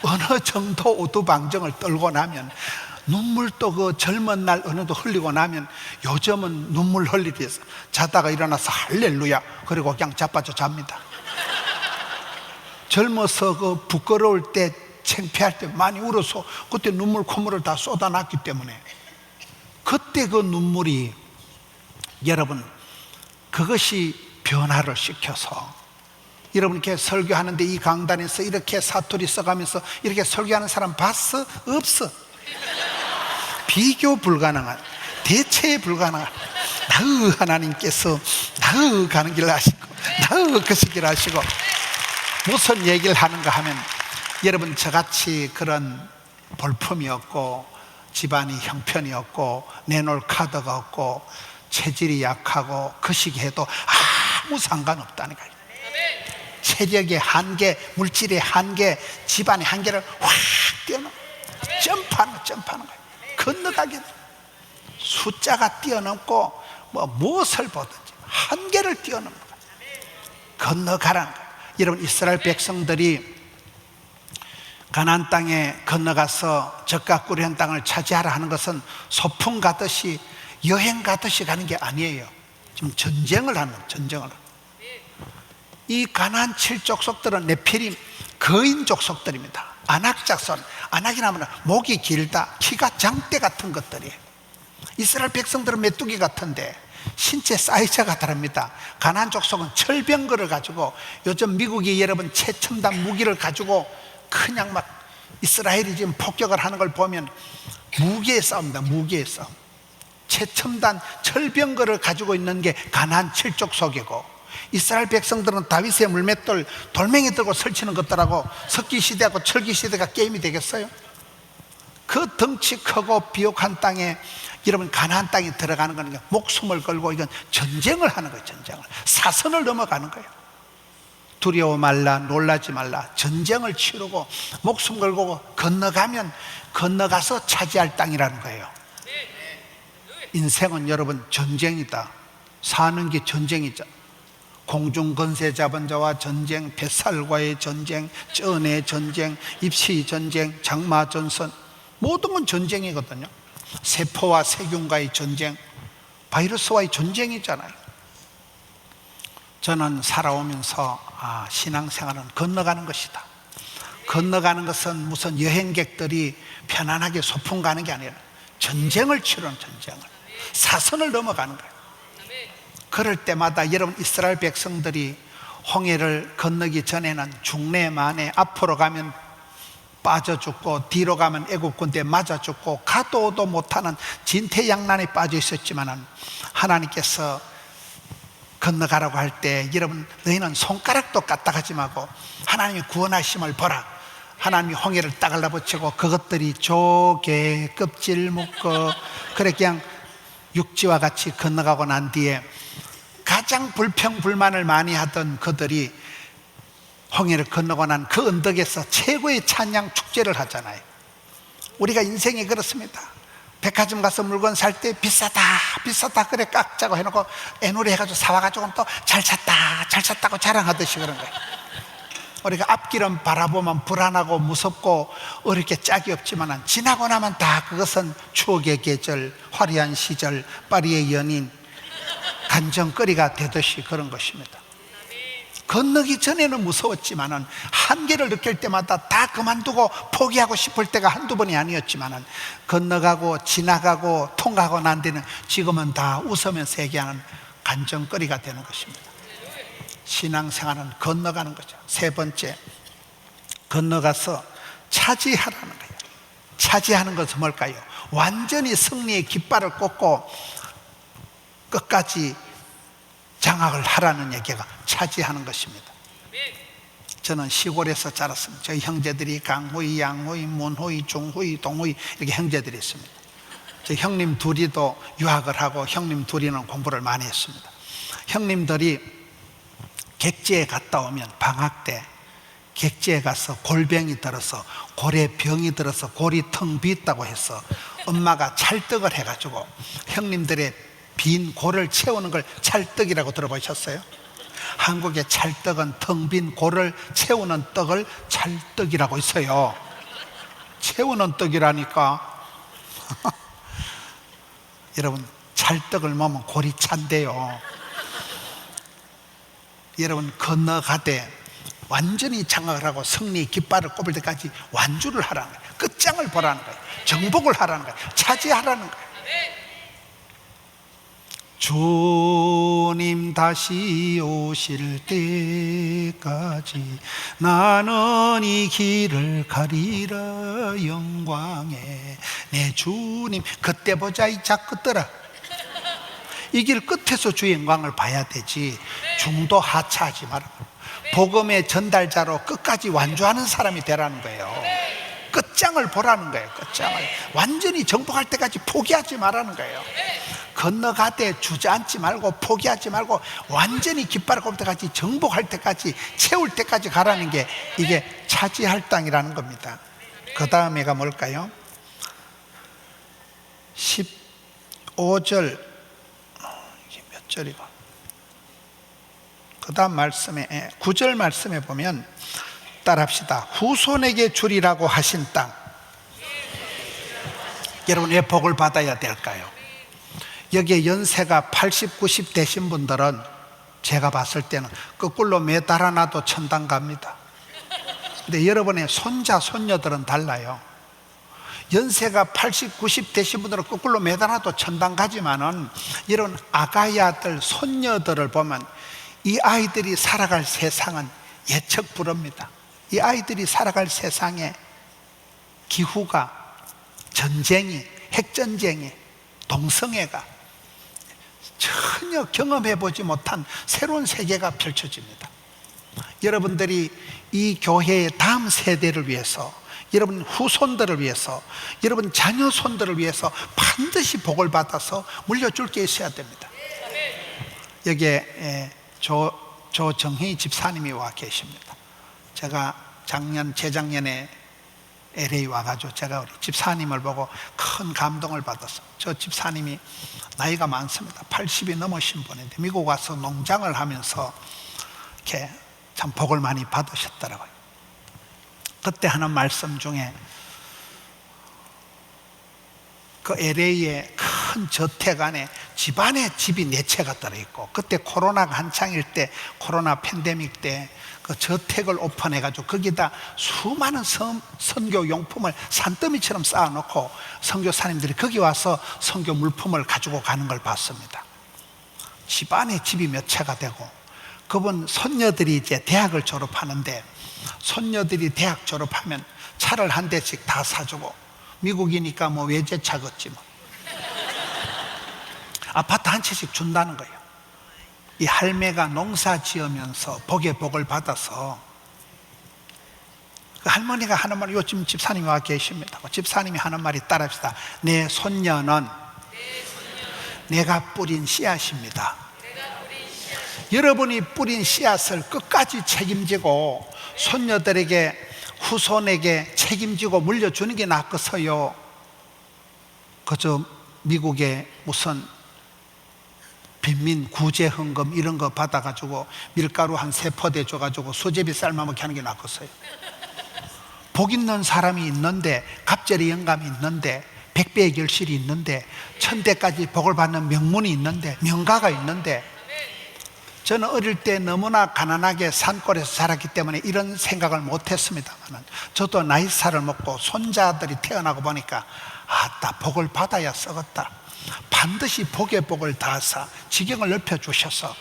[SPEAKER 1] 어느 정도 오두방정을 떨고 나면 눈물도 그 젊은 날 어느 정도 흘리고 나면 요즘은 눈물 흘리기 위해서 자다가 일어나서 할렐루야 그리고 그냥 자빠져 잡니다. 젊어서 그 부끄러울 때 창피할 때 많이 울어서 그때 눈물 콧물을 다 쏟아놨기 때문에 그때 그 눈물이, 여러분 그것이 변화를 시켜서, 여러분 이렇게 설교하는데 이 강단에서 이렇게 사투리 써가면서 이렇게 설교하는 사람 봤어? 없어. 비교 불가능한, 대체 불가능한, 나의 하나님께서 나의 가는 길을 아시고 나의 거시기를 아시고 무슨 얘기를 하는가 하면, 여러분 저같이 그런 볼품이 없고 집안이 형편이 없고 내놓을 카드가 없고 체질이 약하고 거시기해도 아무 상관없다니까요. 체력의 한계, 물질의 한계, 집안의 한계를 확 뛰어넘어 점프하는 거예요. 건너가게 숫자가 뛰어넘고 뭐 무엇을 보든지 한계를 뛰어넘는 거예요. 건너가라는 거예요. 여러분 이스라엘 백성들이 가나안 땅에 건너가서 젖과 꿀이 흐르는 땅을 차지하라 하는 것은 소풍 가듯이 여행 가듯이 가는 게 아니에요. 지금 전쟁을 하는 거예요. 전쟁을. 이 가나안 7족속들은 네피림 거인 족속들입니다. 안악 자손, 안악이라면 목이 길다, 키가 장대 같은 것들이에요. 이스라엘 백성들은 메뚜기 같은데 신체 사이즈가 다릅니다. 가나안 족속은 철병거를 가지고, 요즘 미국이 여러분 최첨단 무기를 가지고 그냥 막 이스라엘이 지금 폭격을 하는 걸 보면 무기의 싸움입니다. 무기의 싸움. 최첨단 철병거를 가지고 있는 게 가나안 7족속이고, 이스라엘 백성들은 다윗의 물맷돌 돌멩이 들고 설치는 것들하고 석기시대하고 철기시대가 게임이 되겠어요? 그 덩치 크고 비옥한 땅에, 여러분 가나안 땅에 들어가는 거는 목숨을 걸고 이건 전쟁을 하는 거예요. 전쟁을, 사선을 넘어가는 거예요. 두려워 말라, 놀라지 말라. 전쟁을 치르고 목숨 걸고 건너가면 건너가서 차지할 땅이라는 거예요. 인생은 여러분 전쟁이다. 사는 게 전쟁이죠. 공중 건세 잡은 자와 전쟁, 뱃살과의 전쟁, 쩐의 전쟁, 입시 전쟁, 장마 전선, 모든 건 전쟁이거든요. 세포와 세균과의 전쟁, 바이러스와의 전쟁이잖아요. 저는 살아오면서 신앙생활은 건너가는 것이다. 건너가는 것은 무슨 여행객들이 편안하게 소풍 가는 게 아니라 전쟁을 치르는, 전쟁을, 사선을 넘어가는 거예요. 그럴 때마다 여러분 이스라엘 백성들이 홍해를 건너기 전에는 중내 만에, 앞으로 가면 빠져 죽고 뒤로 가면 애굽 군대에 맞아 죽고 가도 오도 못하는 진퇴양난에 빠져 있었지만, 하나님께서 건너가라고 할 때 여러분 너희는 손가락도 까딱하지 말고 하나님이 구원하심을 보라. 하나님이 홍해를 딱 갈라붙이고 그것들이 조개 껍질 묶어 그래 그냥 육지와 같이 건너가고 난 뒤에 가장 불평불만을 많이 하던 그들이 홍해를 건너고 난 그 언덕에서 최고의 찬양 축제를 하잖아요. 우리가 인생이 그렇습니다. 백화점 가서 물건 살 때 비싸다 비싸다 그래 깎자고 해놓고 애누리 해가지고 사와가지고 또 잘 샀다 잘 샀다고 자랑하듯이 그런 거예요. 우리가 앞길은 바라보면 불안하고 무섭고 어렵게 짝이 없지만 지나고 나면 다 그것은 추억의 계절, 화려한 시절, 파리의 연인, 간정거리가 되듯이 그런 것입니다. 건너기 전에는 무서웠지만은 한계를 느낄 때마다 다 그만두고 포기하고 싶을 때가 한두 번이 아니었지만은 건너가고 지나가고 통과하고 난 뒤는 지금은 다 웃으면서 얘기하는 간정거리가 되는 것입니다. 신앙생활은 건너가는 거죠. 세 번째, 건너가서 차지하라는 거예요. 차지하는 것은 뭘까요? 완전히 승리의 깃발을 꽂고 끝까지 장악을 하라는 얘기가 차지하는 것입니다. 저는 시골에서 자랐습니다. 저희 형제들이 강호이, 양호이, 문호이, 중호이, 동호이 이렇게 형제들이 있습니다. 저희 형님 둘이도 유학을 하고 형님 둘이는 공부를 많이 했습니다. 형님들이 객지에 갔다 오면 방학 때 객지에 가서 골병이 들어서 골에 병이 들어서 골이 텅 비었다고 해서 엄마가 찰떡을 해가지고 형님들의 빈 골을 채우는 걸 찰떡이라고 들어보셨어요? 한국의 찰떡은 텅 빈 골을 채우는 떡을 찰떡이라고 있어요. 채우는 떡이라니까. 여러분 찰떡을 먹으면 골이 찬대요. 여러분 건너가되 완전히 장악을 하고 승리 깃발을 꼽을 때까지 완주를 하라는 거예요. 끝장을 보라는 거예요. 정복을 하라는 거예요. 차지하라는 거예요. 주님 다시 오실 때까지 나는 이 길을 가리라 영광에 내 주님. 그때 보자 이 자꾸들아. 이 길 끝에서 주의 영광을 봐야 되지 중도 하차하지 마라. 복음의 전달자로 끝까지 완주하는 사람이 되라는 거예요. 끝장을 보라는 거예요. 끝장을 완전히 정복할 때까지 포기하지 말라는 거예요. 건너가되 주저앉지 말고 포기하지 말고 완전히 깃발을 꼽을 때까지 정복할 때까지 채울 때까지 가라는 게 이게 차지할 땅이라는 겁니다. 그 다음에가 뭘까요? 15절 이게 몇 절이고 그 다음 말씀에 9절 말씀에 보면 따라합시다. 후손에게 주리라고 하신 땅. 여러분 왜 복을 받아야 될까요? 여기에 연세가 80, 90 되신 분들은 제가 봤을 때는 거꾸로 매달아놔도 천당 갑니다. 근데 여러분의 손자, 손녀들은 달라요. 연세가 80, 90 되신 분들은 거꾸로 매달아도 천당 가지만은 이런 아가야들, 손녀들을 보면 이 아이들이 살아갈 세상은 예측 불허입니다. 이 아이들이 살아갈 세상에 기후가, 전쟁이, 핵전쟁이, 동성애가 전혀 경험해보지 못한 새로운 세계가 펼쳐집니다. 여러분들이 이 교회의 다음 세대를 위해서, 여러분 후손들을 위해서, 여러분 자녀손들을 위해서 반드시 복을 받아서 물려줄 게 있어야 됩니다. 여기에 조정희 집사님이 와 계십니다. 제가 재작년에 LA 와가지고 제가 우리 집사님을 보고 큰 감동을 받았어요. 저 집사님이 나이가 많습니다. 80이 넘으신 분인데 미국 와서 농장을 하면서 이렇게 참 복을 많이 받으셨더라고요. 그때 하는 말씀 중에 그 LA의 큰 저택 안에 집안에 집이 4채가 들어있고, 그때 코로나가 한창일 때, 코로나 팬데믹 때 그 저택을 오픈해가지고 거기다 수많은 선교 용품을 산더미처럼 쌓아놓고 선교사님들이 거기 와서 선교 물품을 가지고 가는 걸 봤습니다. 집안에 집이 몇 채가 되고, 그분 손녀들이 이제 대학을 졸업하는데 손녀들이 대학 졸업하면 차를 한 대씩 다 사주고, 미국이니까 뭐 외제차겠지 뭐. 아파트 한 채씩 준다는 거예요. 이 할매가 농사 지으면서 복의 복을 받아서 그 할머니가 하는 말, 요즘 집사님이 와 계십니다. 집사님이 하는 말이 따라합시다. 내 손녀는 내가 뿌린 씨앗입니다. 여러분이 뿌린 씨앗을 끝까지 책임지고 손녀들에게, 후손에게 책임지고 물려주는 게 낫겠어요. 그저 미국의 무슨 빈민 구제 헌금 이런 거 받아가지고 밀가루 한 3포대 줘가지고 수제비 삶아먹게 하는 게 낫겠어요. 복 있는 사람이 있는데, 갑절의 영감이 있는데, 100배의 결실이 있는데, 1000대까지 복을 받는 명문이 있는데, 명가가 있는데, 저는 어릴 때 너무나 가난하게 산골에서 자랐기 때문에 이런 생각을 못했습니다만, 저도 나이살을 먹고 손자들이 태어나고 보니까 아따, 복을 받아야 썩었다. 반드시 복의 복을 다하사 지경을 넓혀주셔서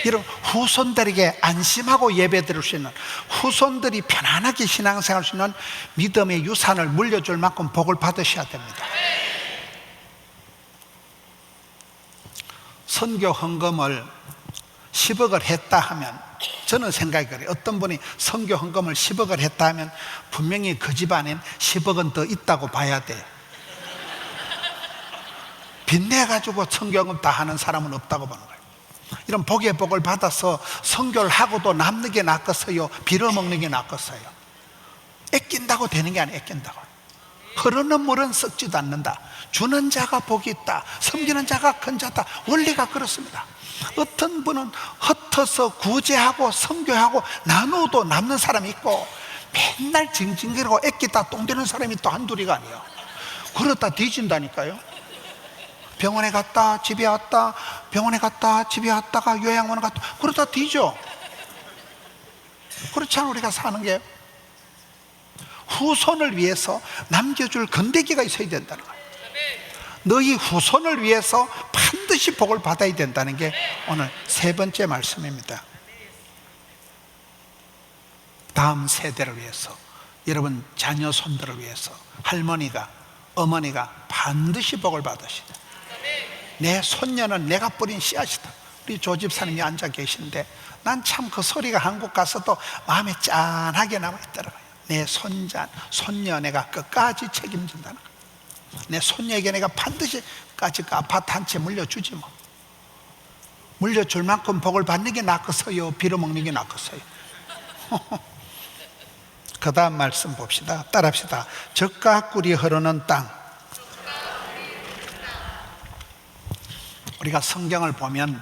[SPEAKER 1] 이런 후손들에게 안심하고 예배드릴 수 있는, 후손들이 편안하게 신앙생활 할 수 있는 믿음의 유산을 물려줄 만큼 복을 받으셔야 됩니다. 선교 헌금을 10억을 했다 하면, 저는 생각이 그래요. 어떤 분이 선교 헌금을 10억을 했다 하면 분명히 그 집안엔 10억은 더 있다고 봐야 돼요. 빚내가지고 선교헌금 다 하는 사람은 없다고 보는 거예요. 이런 복의 복을 받아서 선교를 하고도 남는 게 낫겠어요? 빌어먹는 게 낫겠어요? 애낀다고 되는 게 아니에요. 애낀다고. 흐르는 물은 썩지도 않는다. 주는 자가 복이 있다. 섬기는 자가 큰 자다. 원리가 그렇습니다. 어떤 분은 흩어서 구제하고 선교하고 나누어도 남는 사람이 있고, 맨날 징징거리고 애끼다 똥되는 사람이 또 한둘이가 아니에요. 그러다 뒤진다니까요. 병원에 갔다 집에 왔다, 병원에 갔다 집에 왔다가 요양원에 갔다, 그러다 뒤져. 그렇지 않아 우리가 사는 게? 후손을 위해서 남겨줄 건데기가 있어야 된다는 거예요. 너희 후손을 위해서 반드시 복을 받아야 된다는 게 오늘 3번째 말씀입니다. 다음 세대를 위해서, 여러분 자녀 손들을 위해서 할머니가, 어머니가 반드시 복을 받으시다. 내 손녀는 내가 뿌린 씨앗이다. 우리 조 집사님이 앉아 계신데 난 참 그 소리가 한국 가서도 마음에 짠하게 남아있더라고요. 내 손녀 내가 끝까지 책임진다는 거예요. 내 손녀에게 내가 반드시 까지 그 아파트 한 채 물려주지 뭐. 물려줄 만큼 복을 받는 게 낫겠어요? 빌어먹는 게 낫겠어요? 그 다음 말씀 봅시다. 따라합시다. 젖과 꿀이 흐르는 땅. 우리가 성경을 보면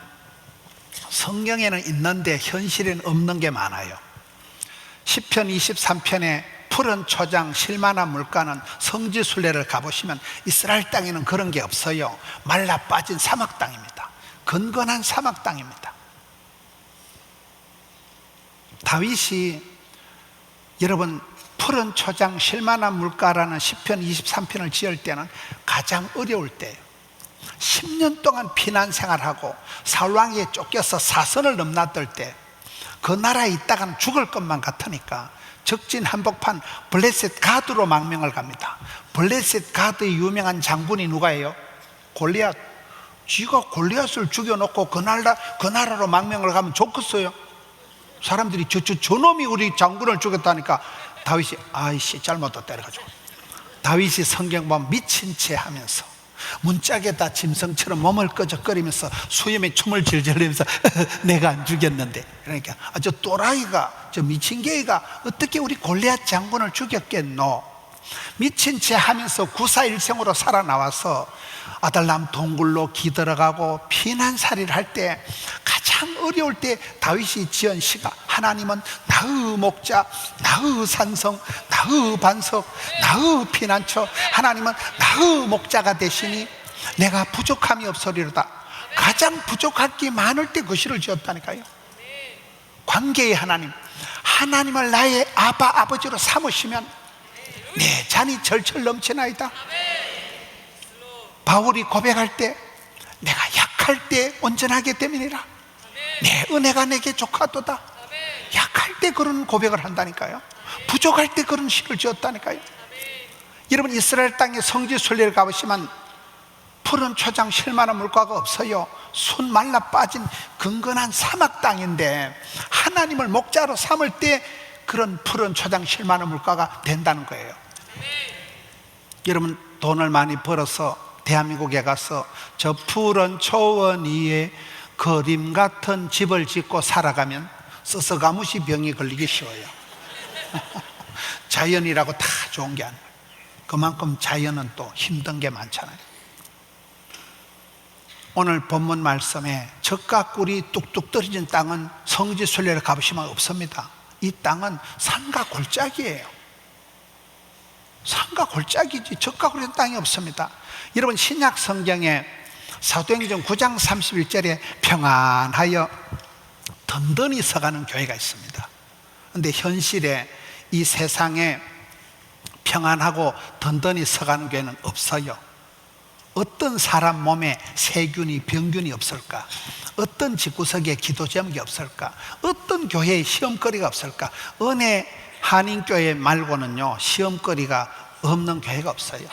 [SPEAKER 1] 성경에는 있는데 현실에는 없는 게 많아요. 시편 23편에 푸른 초장 실만한 물가는 성지순례를 가보시면 이스라엘 땅에는 그런 게 없어요. 말라 빠진 사막 땅입니다. 건건한 사막 땅입니다. 다윗이, 여러분 푸른 초장 실만한 물가라는 시편 23편을 지을 때는 가장 어려울 때예요. 10년 동안 피난 생활하고 사울왕에게 쫓겨서 사선을 넘나들 때 그 나라에 있다가는 죽을 것만 같으니까 적진 한복판 블레셋 가드로 망명을 갑니다. 블레셋 가드의 유명한 장군이 누가예요? 골리앗. 쥐가 골리앗을 죽여놓고 그 나라로 망명을 가면 좋겠어요? 사람들이 저놈이 우리 장군을 죽였다니까 다윗이 아이씨 잘못했다 이래가지고 다윗이 성경 보면 미친 체 하면서 문짝에다 짐승처럼 몸을 끄적거리면서 수염에 춤을 질질 내면서 내가 안 죽였는데, 그러니까 저 또라이가, 저 미친 개가 어떻게 우리 골리앗 장군을 죽였겠노? 미친 체 하면서 구사일생으로 살아나와서 아달람 동굴로 기들어가고 피난살이를 할 때 가장 어려울 때 다윗이 지은 시가 하나님은 나의 목자, 나의 산성, 나의 반석, 나의 피난처, 하나님은 나의 목자가 되시니 내가 부족함이 없으리로다. 가장 부족할 게 많을 때 그 시를 지었다니까요. 관계의 하나님, 하나님을 나의 아버지로 삼으시면 내 잔이 절철 넘치나이다. 바울이 고백할 때 내가 약할 때 온전하게 됨이니라. 내 은혜가 내게 족하도다. 약할 때 그런 고백을 한다니까요. 부족할 때 그런 시를 지었다니까요. 여러분, 이스라엘 땅에 성지 순례를 가보시면 푸른 초장 쉴만한 물가가 없어요. 손 말라 빠진 근근한 사막 땅인데 하나님을 목자로 삼을 때 그런 푸른 초장 쉴만한 물가가 된다는 거예요. 여러분, 돈을 많이 벌어서 대한민국에 가서 저 푸른 초원 위에 그림 같은 집을 짓고 살아가면 서서가무시 병이 걸리기 쉬워요. 자연이라고 다 좋은 게 아니에요. 그만큼 자연은 또 힘든 게 많잖아요. 오늘 본문 말씀에 젖과 꿀이 뚝뚝 떨어진 땅은 성지 순례를 가보시면 없습니다. 이 땅은 산과 골짜기예요. 산과 골짜기지 젖과 꿀인 땅이 없습니다. 여러분, 신약 성경에 사도행전 9장 31절에 평안하여 든든히 서가는 교회가 있습니다. 그런데 현실에 이 세상에 평안하고 든든히 서가는 교회는 없어요. 어떤 사람 몸에 세균이 병균이 없을까? 어떤 집구석에 기도 제목이 없을까? 어떤 교회에 시험거리가 없을까? 은혜 한인교회 말고는요 시험거리가 없는 교회가 없어요.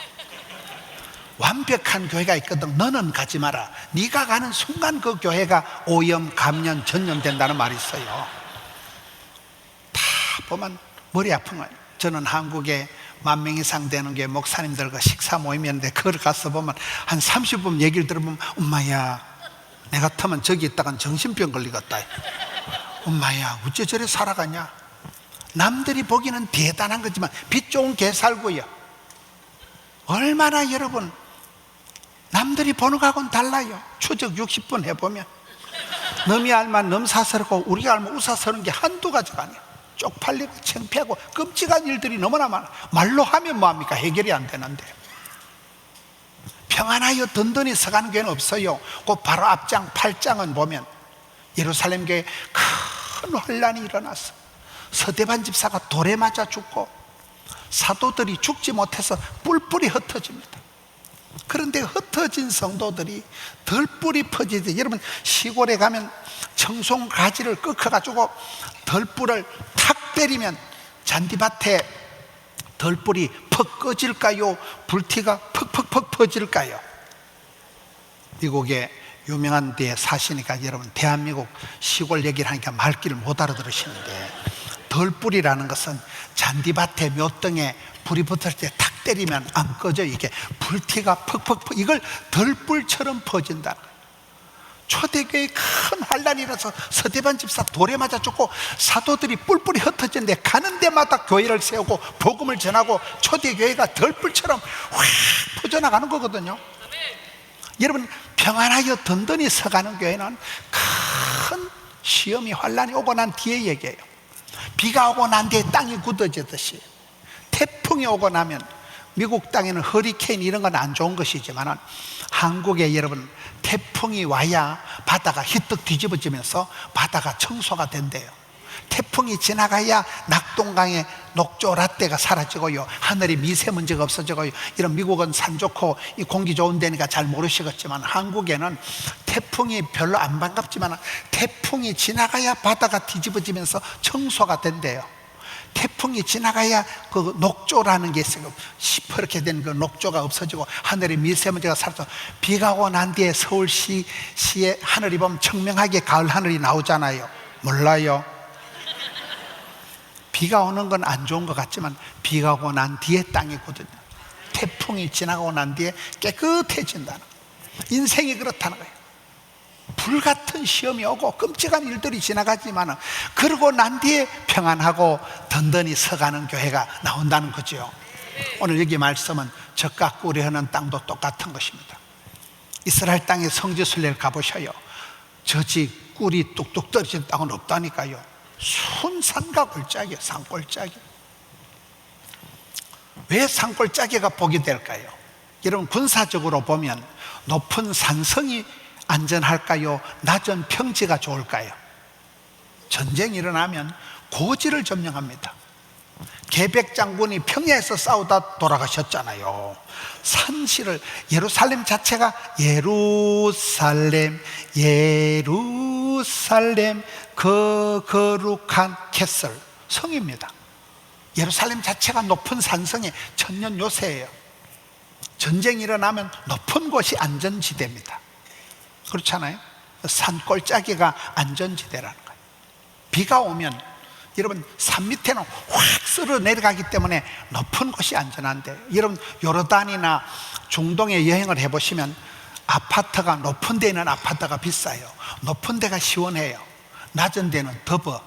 [SPEAKER 1] 완벽한 교회가 있거든. 너는 가지 마라. 네가 가는 순간 그 교회가 오염, 감염, 전염된다는 말이 있어요. 다 보면 머리 아픈 거예요. 저는 한국에 10,000명 이상 되는 게 목사님들과 식사 모임이었는데 그걸 가서 보면 한 30분 얘기를 들어보면 엄마야, 내 같으면 저기 있다간 정신병 걸리겠다. 엄마야, 어째 저래 살아가냐? 남들이 보기에는 대단한 거지만 빚 좋은 개 살고요. 얼마나 여러분 남들이 보는 거하고는 달라요. 추적 60분 해보면 넘이 알면 넘사스럽고 우리가 알면 우사스러운 게 한두 가지가 아니에요. 쪽팔리고 창피하고 끔찍한 일들이 너무나 많아. 말로 하면 뭐합니까? 해결이 안 되는데. 평안하여 든든히 서가는 교회는 없어요. 그 바로 앞장 8장은 보면 예루살렘 교회에 큰 혼란이 일어났어. 서대반 집사가 돌에 맞아 죽고 사도들이 죽지 못해서 뿔뿔이 흩어집니다. 그런데 흩어진 성도들이 덜 뿔이 퍼지지. 여러분, 시골에 가면 청송 가지를 꺾어가지고 덜뿔을 탁 때리면 잔디밭에 덜뿔이 퍽 꺼질까요? 불티가 퍽퍽퍽 퍼질까요? 미국에 유명한 데에 사시니까 여러분 대한민국 시골 얘기를 하니까 말귀를 못 알아들으시는데, 덜뿔이라는 것은 잔디밭에 묘등에 불이 붙을 때 탁 때리면 안 꺼져. 이게 불티가 퍽퍽퍽, 이걸 덜뿔처럼 퍼진다. 초대교회 큰 환란이라서 서대반 집사 돌에 맞아 죽고 사도들이 뿔뿔이 흩어졌는데 가는 데마다 교회를 세우고 복음을 전하고 초대교회가 덜뿔처럼 확 퍼져나가는 거거든요. 여러분, 평안하여 든든히 서가는 교회는 큰 시험이 환란이 오고 난 뒤에 얘기해요. 비가 오고 난 뒤에 땅이 굳어지듯이 태풍이 오고 나면, 미국 땅에는 허리케인 이런 건 안 좋은 것이지만 한국에 여러분 태풍이 와야 바다가 희떡 뒤집어지면서 바다가 청소가 된대요. 태풍이 지나가야 낙동강의 녹조 라떼가 사라지고요, 하늘이 미세먼지가 없어지고요. 이런 미국은 산 좋고 이 공기 좋은 데니까 잘 모르시겠지만, 한국에는 태풍이 별로 안 반갑지만 태풍이 지나가야 바다가 뒤집어지면서 청소가 된대요. 태풍이 지나가야 그 녹조라는 게 있어요. 시퍼렇게 된 그 녹조가 없어지고 하늘에 미세먼지가 사라져. 비가 오고 난 뒤에 서울시의 하늘이 보면 청명하게 가을 하늘이 나오잖아요. 몰라요? 비가 오는 건 안 좋은 것 같지만 비가 오고 난 뒤에 땅이거든요. 태풍이 지나가고 난 뒤에 깨끗해진다는, 인생이 그렇다는 거예요. 불같은 시험이 오고 끔찍한 일들이 지나가지만 그러고 난 뒤에 평안하고 든든히 서가는 교회가 나온다는 거죠. 오늘 여기 말씀은 젖과 꿀이 흐르는 땅도 똑같은 것입니다. 이스라엘 땅에 성지순례를 가보셔요. 젖이 꿀이 뚝뚝 떨어진 땅은 없다니까요. 순산과 골짜기, 산골짜기. 왜 산골짜기가 복이 될까요? 여러분, 군사적으로 보면 높은 산성이 안전할까요? 낮은 평지가 좋을까요? 전쟁이 일어나면 고지를 점령합니다. 계백 장군이 평야에서 싸우다 돌아가셨잖아요. 산시를, 예루살렘 자체가 예루살렘 예루살렘 그 거룩한 캐슬, 성입니다. 예루살렘 자체가 높은 산성의 천년 요새예요. 전쟁이 일어나면 높은 곳이 안전지대입니다. 그렇잖아요. 산골짜기가 안전지대라는 거예요. 비가 오면 여러분, 산 밑에는 확 쓸어 내려가기 때문에 높은 곳이 안전한데, 여러분 요르단이나 중동에 여행을 해보시면 아파트가, 높은 데 있는 아파트가 비싸요. 높은 데가 시원해요. 낮은 데는 더워.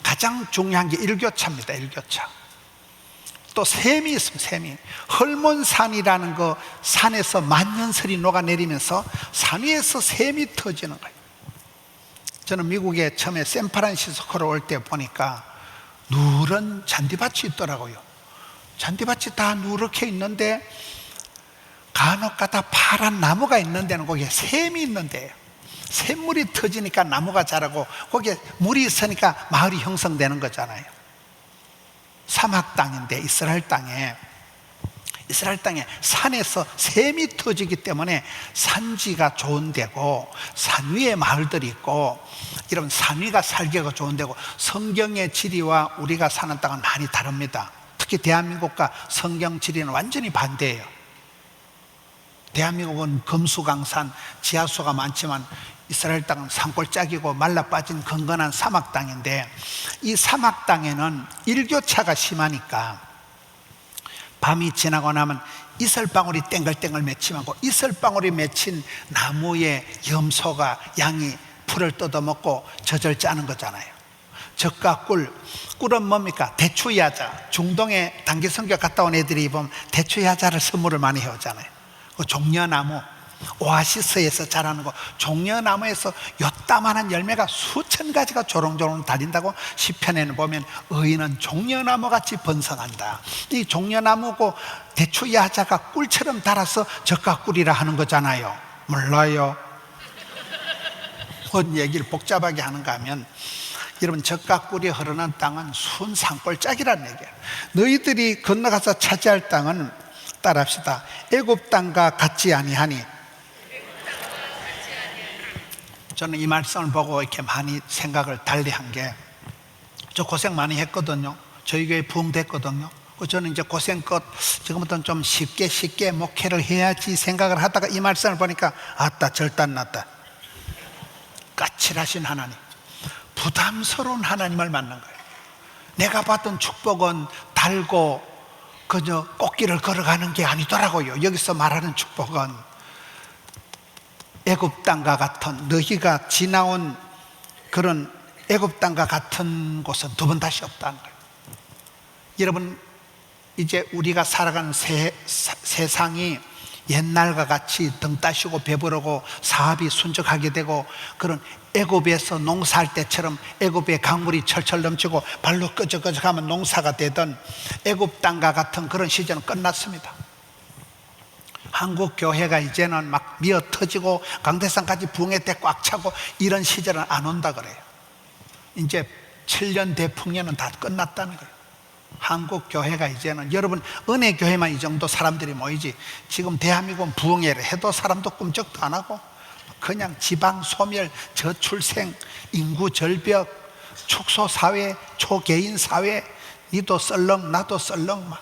[SPEAKER 1] 가장 중요한 게 일교차입니다. 일교차. 또 샘이 있습니다. 샘이. 헐몬산이라는 그 산에서 만년설이 녹아내리면서 산 위에서 샘이 터지는 거예요. 저는 미국에 처음에 샌프란시스코로 올 때 보니까 누런 잔디밭이 있더라고요. 잔디밭이 다 누렇게 있는데 간혹가다 파란 나무가 있는 데는 거기에 샘이 있는데요. 샘물이 터지니까 나무가 자라고 거기에 물이 있으니까 마을이 형성되는 거잖아요. 사막 땅인데 이스라엘 땅에 산에서 샘이 터지기 때문에 산지가 좋은 데고, 산 위에 마을들이 있고, 이런 산 위가 살기가 좋은 데고, 성경의 지리와 우리가 사는 땅은 많이 다릅니다. 특히 대한민국과 성경 지리는 완전히 반대예요. 대한민국은 금수강산, 지하수가 많지만 이스라엘 땅은 산골짜기고 말라빠진 건건한 사막 땅인데, 이 사막 땅에는 일교차가 심하니까 밤이 지나고 나면 이슬방울이 땡글땡글 맺히고, 이슬방울이 맺힌 나무에 염소가, 양이 풀을 뜯어먹고 젖을 짜는 거잖아요. 젖과 꿀은 뭡니까? 대추야자. 중동에 단기 선교 갔다 온 애들이 보면 대추야자를 선물을 많이 해오잖아요. 그 종려나무, 오아시스에서 자라는 거, 종려나무에서 요따만한 열매가 수천 가지가 조롱조롱 달린다고 시편에는 보면 의인은 종려나무같이 번성한다. 이 종려나무고 대추야자가 꿀처럼 달아서 젖과 꿀이라 하는 거잖아요. 몰라요? 뭔 얘기를 복잡하게 하는가 하면, 여러분, 젖과 꿀이 흐르는 땅은 순 산골짜기라는 얘기예요. 너희들이 건너가서 차지할 땅은, 따라합시다. 애굽 땅과 같지 아니하니. 저는 이 말씀을 보고 이렇게 많이 생각을 달리한 게, 저 고생 많이 했거든요. 저희 교회 부흥됐거든요. 저는 이제 고생 끝, 지금부터는 좀 쉽게 목회를 해야지 생각을 하다가 이 말씀을 보니까 아따, 절단났다. 까칠하신 하나님, 부담스러운 하나님을 만난 거예요. 내가 받은 축복은 달고 그저 꽃길을 걸어가는 게 아니더라고요. 여기서 말하는 축복은 애굽 땅과 같은, 너희가 지나온 그런 애굽 땅과 같은 곳은 두 번 다시 없다는 거예요. 여러분, 이제 우리가 살아가는 세상이 옛날과 같이 등 따시고 배부르고 사업이 순적하게 되고, 그런 애굽에서 농사할 때처럼 애굽의 강물이 철철 넘치고 발로 끄적끄적하면 농사가 되던 애굽 땅과 같은 그런 시절은 끝났습니다. 한국 교회가 이제는 막 미어 터지고 강대상까지 부흥회 때 꽉 차고 이런 시절은 안 온다 그래요. 이제 7년 대풍년은 다 끝났다는 거예요. 한국 교회가 이제는, 여러분 은혜 교회만 이 정도 사람들이 모이지, 지금 대한민국은 부흥회를 해도 사람도 꿈쩍도 안 하고 그냥 지방 소멸, 저출생, 인구 절벽, 축소 사회, 초개인 사회, 니도 썰렁 나도 썰렁, 막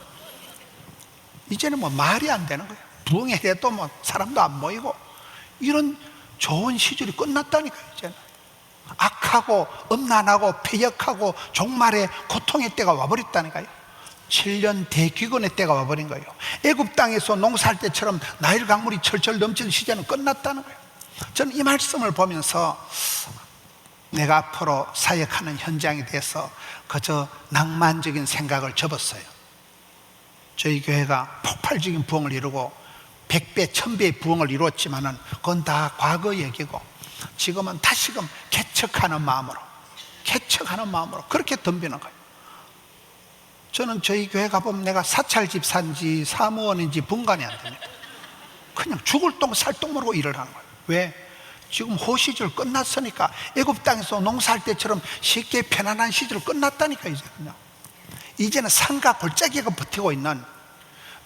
[SPEAKER 1] 이제는 뭐 말이 안 되는 거예요. 부흥회 해도 뭐 사람도 안 모이고, 이런 좋은 시절이 끝났다니까요. 이제는 악하고 음란하고 폐역하고 종말의 고통의 때가 와버렸다니까요. 7년 대귀건의 때가 와버린 거예요. 애굽 땅에서 농사할 때처럼 나일 강물이 철철 넘치는 시절은 끝났다는 거예요. 저는 이 말씀을 보면서 내가 앞으로 사역하는 현장에 대해서 그저 낭만적인 생각을 접었어요. 저희 교회가 폭발적인 부흥을 이루고 100배, 1000배의 부흥을 이루었지만은 그건 다 과거 얘기고, 지금은 다시금 개척하는 마음으로 그렇게 덤비는 거예요. 저는 저희 교회 가보면 내가 사찰 집사인지 사무원인지 분간이 안 됩니다. 그냥 죽을 똥 살 똥 모르고 일을 하는 거예요. 왜? 지금 호시절 끝났으니까. 애굽 땅에서 농사할 때처럼 쉽게 편안한 시절 끝났다니까. 이제는 산과 골짜기가 버티고 있는,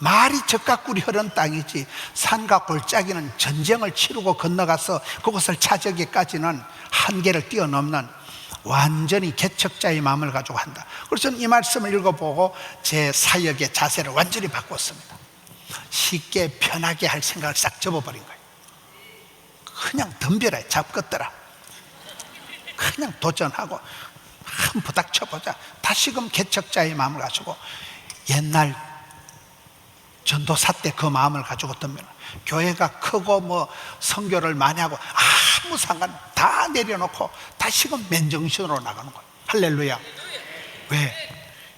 [SPEAKER 1] 말이 적각꿀이 흐르는 땅이지, 산과 골짜기는 전쟁을 치르고 건너가서 그곳을 차지하기까지는 한계를 뛰어넘는 완전히 개척자의 마음을 가지고 한다. 그래서 저는 이 말씀을 읽어보고 제 사역의 자세를 완전히 바꿨습니다. 쉽게 편하게 할 생각을 싹 접어버린 거예요. 그냥 덤벼라, 잡것더라. 그냥 도전하고 한 부닥쳐보자. 다시금 개척자의 마음을 가지고, 옛날 전도사 때 그 마음을 가지고 덤벼라. 교회가 크고 뭐 선교를 많이 하고 아무 상관 다 내려놓고 다시금 맨정신으로 나가는 거예요. 할렐루야. 왜?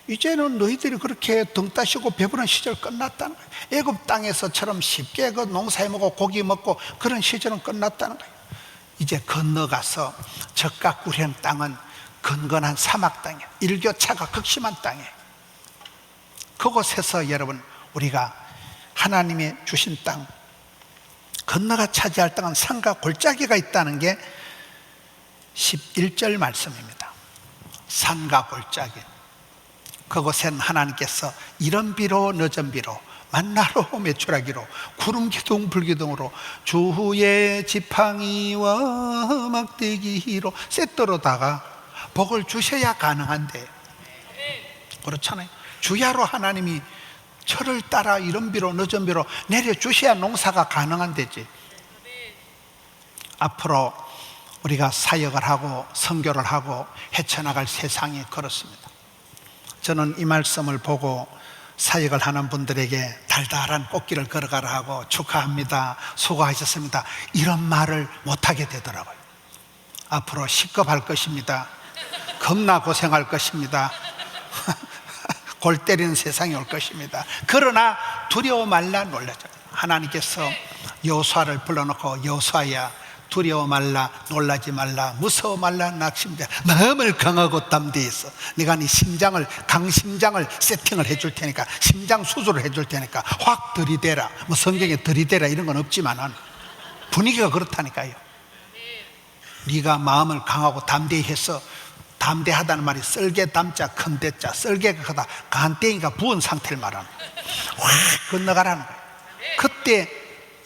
[SPEAKER 1] 이제는 너희들이 그렇게 등 따시고 배부른 시절 끝났다는 거예요. 애굽 땅에서처럼 쉽게 그 농사해 먹고 고기 먹고 그런 시절은 끝났다는 거예요. 이제 건너가서 적과 꿀현 땅은 건건한 사막 땅이에요. 일교차가 극심한 땅이에요. 그곳에서 여러분, 우리가 하나님의 주신 땅, 건너가 차지할 땅은 산과 골짜기가 있다는 게 11절 말씀입니다. 산과 골짜기, 그곳엔 하나님께서 이른 비로 늦은 비로 만나로 메추라기로 구름 기둥 불기둥으로 주후의 지팡이와 막대기로 셋도로다가 복을 주셔야 가능한데, 그렇잖아요. 주야로 하나님이 철을 따라 이른 비로 늦은 비로 내려주셔야 농사가 가능한 데지. 앞으로 우리가 사역을 하고 선교를 하고 헤쳐나갈 세상이 그렇습니다. 저는 이 말씀을 보고 사역을 하는 분들에게 달달한 꽃길을 걸어가라 하고 축하합니다, 수고하셨습니다, 이런 말을 못하게 되더라고요. 앞으로 시급할 것입니다. 겁나 고생할 것입니다. 골 때리는 세상이 올 것입니다. 그러나 두려워 말라 놀라자. 하나님께서 여호수아를 불러놓고, 여호수아야 두려워 말라 놀라지 말라 무서워 말라 낙심자, 마음을 강하고 담대히 있어. 네가 네 심장을, 강심장을 세팅을 해줄 테니까, 심장 수술을 해줄 테니까 확 들이대라. 뭐 성경에 들이대라 이런 건 없지만은 분위기가 그렇다니까요. 네가 마음을 강하고 담대히 해서, 담대하다는 말이 썰개 담자 큰 대자, 썰개가 크다, 간땡이가 부은 상태를 말하는 거예요. 확 건너가라는 거예요. 그때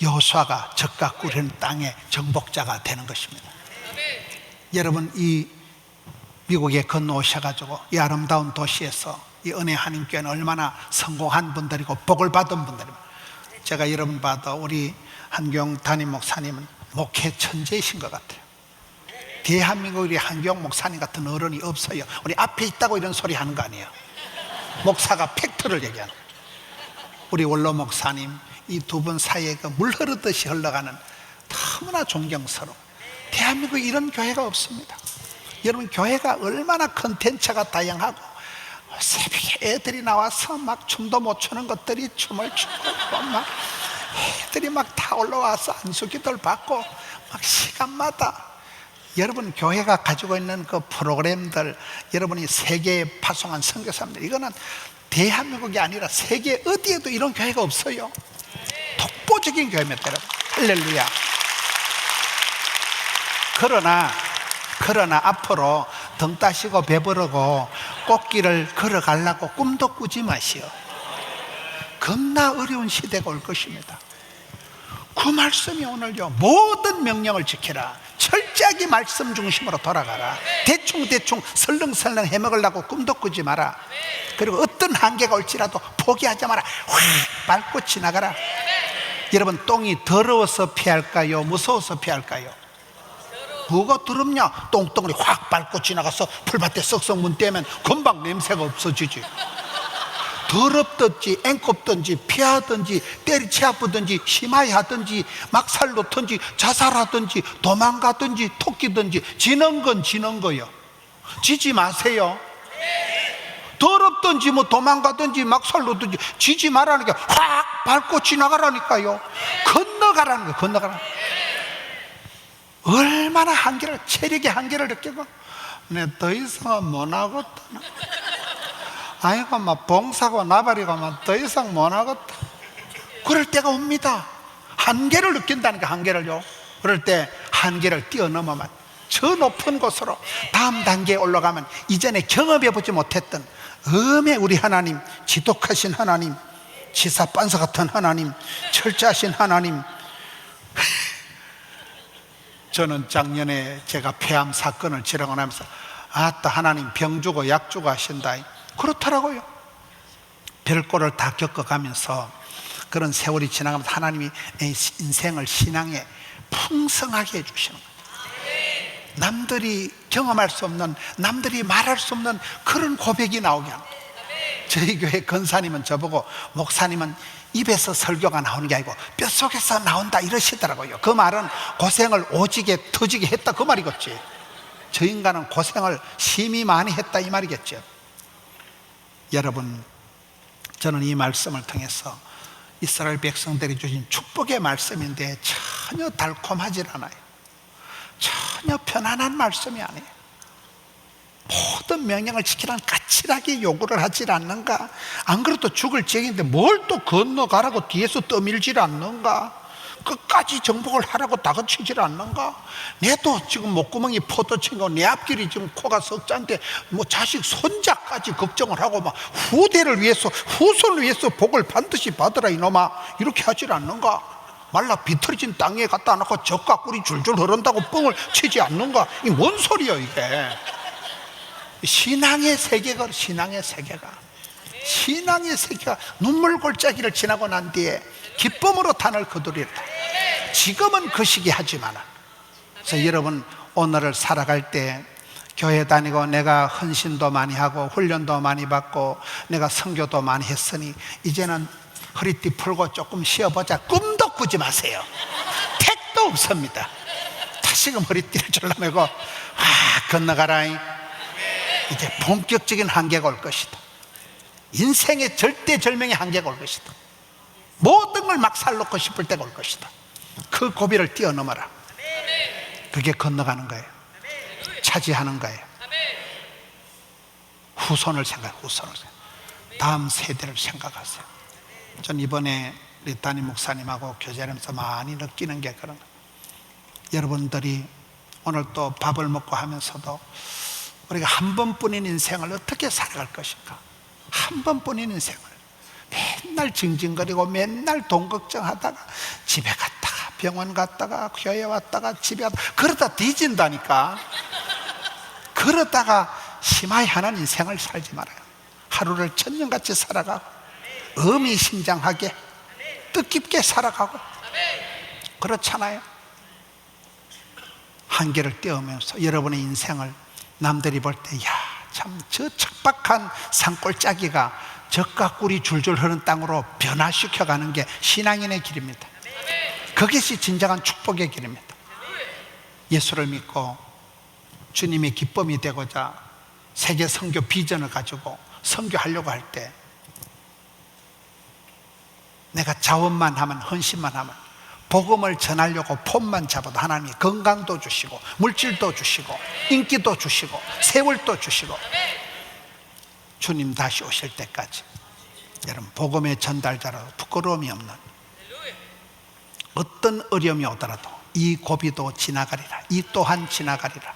[SPEAKER 1] 여호수아가 적과 꿀현 땅의 정복자가 되는 것입니다. 여러분, 이 미국에 건너오셔가지고 이 아름다운 도시에서 이 은혜 한인교회는 얼마나 성공한 분들이고 복을 받은 분들입니다. 제가 여러분 봐도 우리 한경 담임 목사님은 목회 천재이신 것 같아요. 대한민국 우리 한경 목사님 같은 어른이 없어요. 우리 앞에 있다고 이런 소리 하는 거 아니에요. 목사가 팩트를 얘기하는 거예요. 우리 원로 목사님, 이 두 분 사이에 그 물 흐르듯이 흘러가는 너무나 존경스러운, 대한민국에 이런 교회가 없습니다. 여러분, 교회가 얼마나 컨텐츠가 다양하고, 새벽에 애들이 나와서 막 춤도 못 추는 것들이 춤을 추고, 막 애들이 막 다 올라와서 안수기도를 받고, 막 시간마다 여러분 교회가 가지고 있는 그 프로그램들, 여러분이 세계에 파송한 선교사님들, 이거는 대한민국이 아니라 세계 어디에도 이런 교회가 없어요. 독보적인 교회입니다, 여러분. 할렐루야. 그러나 앞으로 등 따시고 배부르고 꽃길을 걸어가려고 꿈도 꾸지 마시오. 겁나 어려운 시대가 올 것입니다. 그 말씀이 오늘요, 모든 명령을 지켜라, 철저하게 말씀 중심으로 돌아가라, 대충 설렁설렁 해먹으려고 꿈도 꾸지 마라. 그리고 어떤 한계가 올지라도 포기하지 마라. 확 밟고 지나가라. 여러분, 똥이 더러워서 피할까요, 무서워서 피할까요? 뭐가 더럽냐? 똥덩어리 확 밟고 지나가서 풀밭에 썩썩 문 떼면 금방 냄새가 없어지지. 더럽든지 앵꼽든지 피하든지 때리치 아프든지 심하게 하든지 막살 놓든지 자살하든지 도망가든지 토끼든지 지는 건 지는 거요. 지지 마세요. 더럽든지 뭐 도망가든지 막살 놓든지 지지 말라는 게 확 밟고 지나가라니까요. 건너가라는 거예요. 건너가라는 거예요. 얼마나 한계를, 체력의 한계를 느끼고 내 더 이상은 못하겠다, 아이고 막 봉사고 나발이고 막 더 이상 못하겠다, 그럴 때가 옵니다. 한계를 느낀다니까, 한계를요. 그럴 때 한계를 뛰어넘으면 저 높은 곳으로 다음 단계에 올라가면 이전에 경험해보지 못했던 음의 우리 하나님, 지독하신 하나님, 지사반사 같은 하나님, 철저하신 하나님. 저는 작년에 제가 폐암 사건을 지나고 나면서 아따, 하나님 병 주고 약 주고 하신다, 그렇더라고요. 별꼴을 다 겪어가면서 그런 세월이 지나가면서 하나님이 인생을 신앙에 풍성하게 해주시는 거예요. 남들이 경험할 수 없는, 남들이 말할 수 없는 그런 고백이 나오게 합니다. 저희 교회 권사님은 저보고 목사님은 입에서 설교가 나오는 게 아니고 뼛속에서 나온다 이러시더라고요. 그 말은 고생을 오지게 터지게 했다 그 말이겠지. 저 인간은 고생을 심히 많이 했다 이 말이겠죠. 여러분, 저는 이 말씀을 통해서 이스라엘 백성들이 주신 축복의 말씀인데 전혀 달콤하지 않아요. 전혀 편안한 말씀이 아니에요. 모든 명령을 지키라는 까칠하게 요구를 하질 않는가? 안 그래도 죽을 지경인데 뭘 또 건너가라고 뒤에서 떠밀질 않는가? 끝까지 정복을 하라고 다그치질 않는가? 내도 지금 목구멍이 포도친 거, 내 앞길이 지금 코가 석자인데 뭐 자식 손자까지 걱정을 하고 막 후대를 위해서, 후손을 위해서 복을 반드시 받으라 이놈아, 이렇게 하질 않는가? 말라 비틀어진 땅에 갖다 놓고 젖과 꿀이 줄줄 흐른다고 뻥을 치지 않는가? 이게 뭔 소리야 이게? 신앙의 세계가, 신앙의 세계가 눈물 골짜기를 지나고 난 뒤에 기쁨으로 단을 거두리라. 지금은 그 시기 하지 마라. 그래서 여러분, 오늘을 살아갈 때 교회 다니고 내가 헌신도 많이 하고 훈련도 많이 받고 내가 선교도 많이 했으니 이제는 허리띠 풀고 조금 쉬어보자, 꿈도 꾸지 마세요. 택도 없습니다. 다시금 허리띠를 졸라매고 건너가라. 이제 본격적인 한계가 올 것이다. 인생의 절대절명의 한계가 올 것이다. 모든 걸 막 살놓고 싶을 때가 올 것이다. 그 고비를 뛰어넘어라. 그게 건너가는 거예요. 차지하는 거예요. 후손을 생각해, 후손을 생각해. 다음 세대를 생각하세요. 전 이번에 우리 담임 목사님하고 교제하면서 많이 느끼는 게 그런 거예요. 여러분들이 오늘 또 밥을 먹고 하면서도 우리가 한 번뿐인 인생을 어떻게 살아갈 것인가? 한 번뿐인 인생을 맨날 징징거리고 맨날 돈 걱정하다가 집에 갔다가 병원 갔다가 교회 왔다가 집에 갔다가 그러다 뒤진다니까. 그러다가 심하게 하는 인생을 살지 말아요. 하루를 천년같이 살아가고 의미심장하게 뜻깊게 살아가고 그렇잖아요. 한계를 떼우면서 여러분의 인생을 남들이 볼 때 야, 참 저 척박한 산골짜기가 젖과 꿀이 줄줄 흐르는 땅으로 변화시켜가는 게 신앙인의 길입니다. 그것이 진정한 축복의 길입니다. 예수를 믿고 주님의 기쁨이 되고자 세계 선교 비전을 가지고 선교하려고 할 때 내가 자원만 하면, 헌신만 하면, 복음을 전하려고 폼만 잡아도 하나님이 건강도 주시고 물질도 주시고 인기도 주시고 세월도 주시고 주님 다시 오실 때까지 여러분 복음의 전달자로 부끄러움이 없는 어떤 어려움이 오더라도 이 고비도 지나가리라. 이 또한 지나가리라.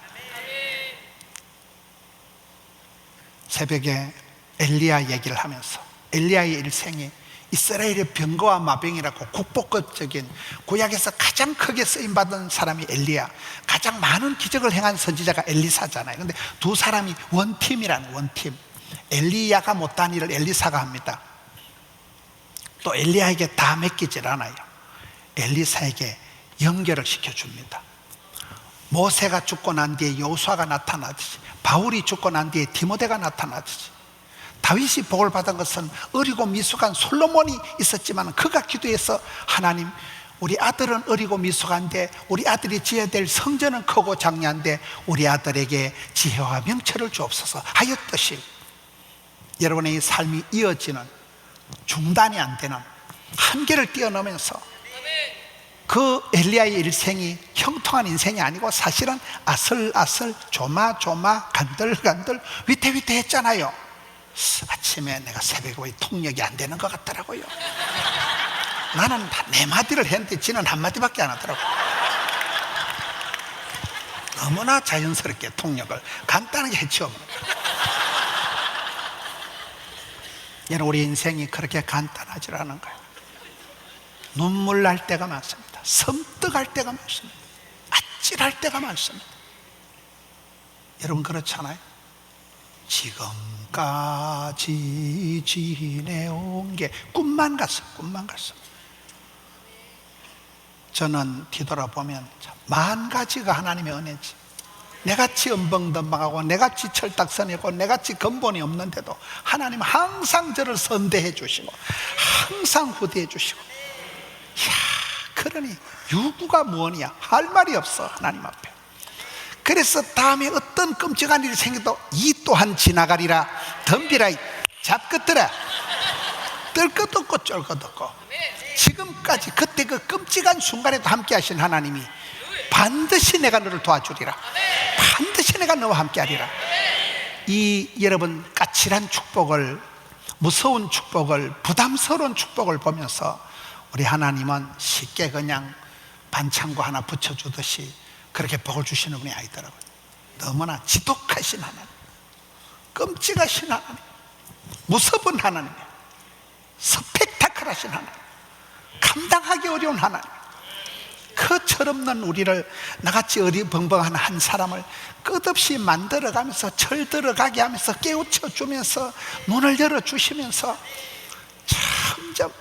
[SPEAKER 1] 새벽에 엘리야 얘기를 하면서 엘리야의 일생이 이스라엘의 병거와 마병이라고 국보급적인 구약에서 가장 크게 쓰임받은 사람이 엘리야, 가장 많은 기적을 행한 선지자가 엘리사잖아요. 근데 두 사람이 원팀이라는, 원팀. 엘리야가 못한 일을 엘리사가 합니다. 또 엘리야에게 다 맡기질 않아요. 엘리사에게 연결을 시켜줍니다. 모세가 죽고 난 뒤에 여호수아가 나타나듯이, 바울이 죽고 난 뒤에 디모데가 나타나듯이, 다윗이 복을 받은 것은 어리고 미숙한 솔로몬이 있었지만 그가 기도해서 하나님, 우리 아들은 어리고 미숙한데 우리 아들이 지어야 될 성전은 크고 장려한데 우리 아들에게 지혜와 명철을 주옵소서 하였듯이, 여러분의 이 삶이 이어지는, 중단이 안 되는 한계를 뛰어넘으면서 그 엘리야의 일생이 형통한 인생이 아니고 사실은 아슬아슬 조마조마 간들간들 위태위태했잖아요. 아침에 내가 새벽에 왜 통역이 안 되는 것 같더라고요. 나는 네 마디를 했는데 지는 한 마디밖에 안 하더라고요. 너무나 자연스럽게 통역을 간단하게 해치워버려요. 여러분, 우리 인생이 그렇게 간단하지 않은 거예요. 눈물 날 때가 많습니다. 섬뜩할 때가 많습니다. 아찔할 때가 많습니다. 여러분 그렇잖아요. 지금까지 지내온 게 꿈만 같습니다. 꿈만 같습니다. 저는 뒤돌아보면 만 가지가 하나님의 은혜지. 내같이 엄벙덤벙하고 내같이 철딱서내고 내같이 근본이 없는데도 하나님은 항상 저를 선대해 주시고 항상 후대해 주시고, 이야, 그러니 유구가 무언이야, 할 말이 없어 하나님 앞에. 그래서 다음에 어떤 끔찍한 일이 생겨도 이 또한 지나가리라. 덤비라 잡것들아. 뜰 것 없고 쫄 것 없고, 지금까지 그때 그 끔찍한 순간에도 함께 하신 하나님이 반드시 내가 너를 도와주리라. 반드시 내가 너와 함께 하리라. 이 여러분 까칠한 축복을, 무서운 축복을, 부담스러운 축복을 보면서 우리 하나님은 쉽게 그냥 반창고 하나 붙여주듯이 그렇게 복을 주시는 분이 아니더라고요. 너무나 지독하신 하나님, 끔찍하신 하나님, 무서운 하나님, 스펙타클하신 하나님, 감당하기 어려운 하나님. 그 철없는 우리를, 나같이 어리벙벙한 한 사람을 끝없이 만들어가면서 철들어가게 하면서 깨우쳐주면서 눈을 열어주시면서, 참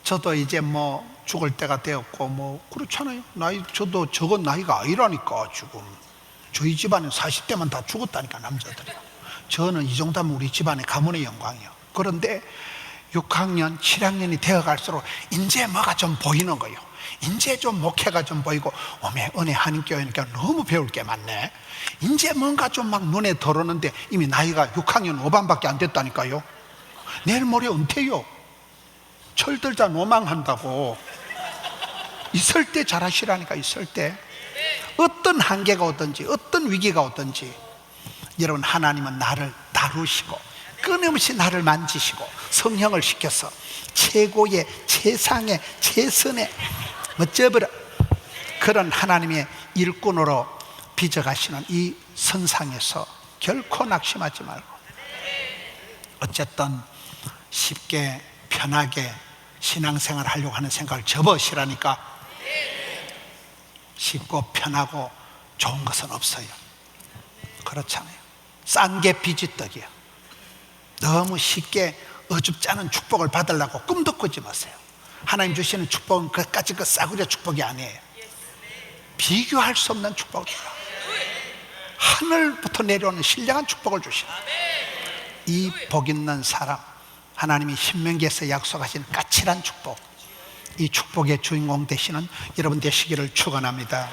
[SPEAKER 1] 저도 이제 뭐 죽을 때가 되었고 뭐 그렇잖아요. 저도 적은 나이가 아니라니까. 지금 저희 집안에 40대만 다 죽었다니까, 남자들이. 저는 이 정도면 우리 집안의 가문의 영광이요. 그런데 6학년, 7학년이 되어갈수록 이제 뭐가 좀 보이는 거예요. 이제 좀 목회가 좀 보이고, 어메 은혜 한인교회니까 너무 배울 게 많네. 이제 뭔가 좀 막 눈에 들어오는데 이미 나이가 6학년 5반밖에 안 됐다니까요. 내일 모레 은퇴요. 철들자 노망한다고. 있을 때 잘하시라니까. 있을 때 어떤 한계가 오든지 어떤 위기가 오든지, 여러분 하나님은 나를 다루시고 끊임없이 나를 만지시고 성형을 시켜서 최고의, 최상의, 최선의 어쩌버려 그런 하나님의 일꾼으로 빚어가시는 이 선상에서 결코 낙심하지 말고, 어쨌든 쉽게 편하게 신앙생활 하려고 하는 생각을 접으시라니까. 쉽고 편하고 좋은 것은 없어요. 그렇잖아요. 싼 게 비지떡이야. 너무 쉽게 어줍지 않은 축복을 받으려고 꿈도 꾸지 마세요. 하나님 주시는 축복은 그까짓 그 싸구려 축복이 아니에요. 비교할 수 없는 축복이에요. 하늘부터 내려오는 신령한 축복을 주시는, 이 복 있는 사람, 하나님이 신명기에서 약속하신 까칠한 축복, 이 축복의 주인공 되시는 여러분 되시기를 축원합니다.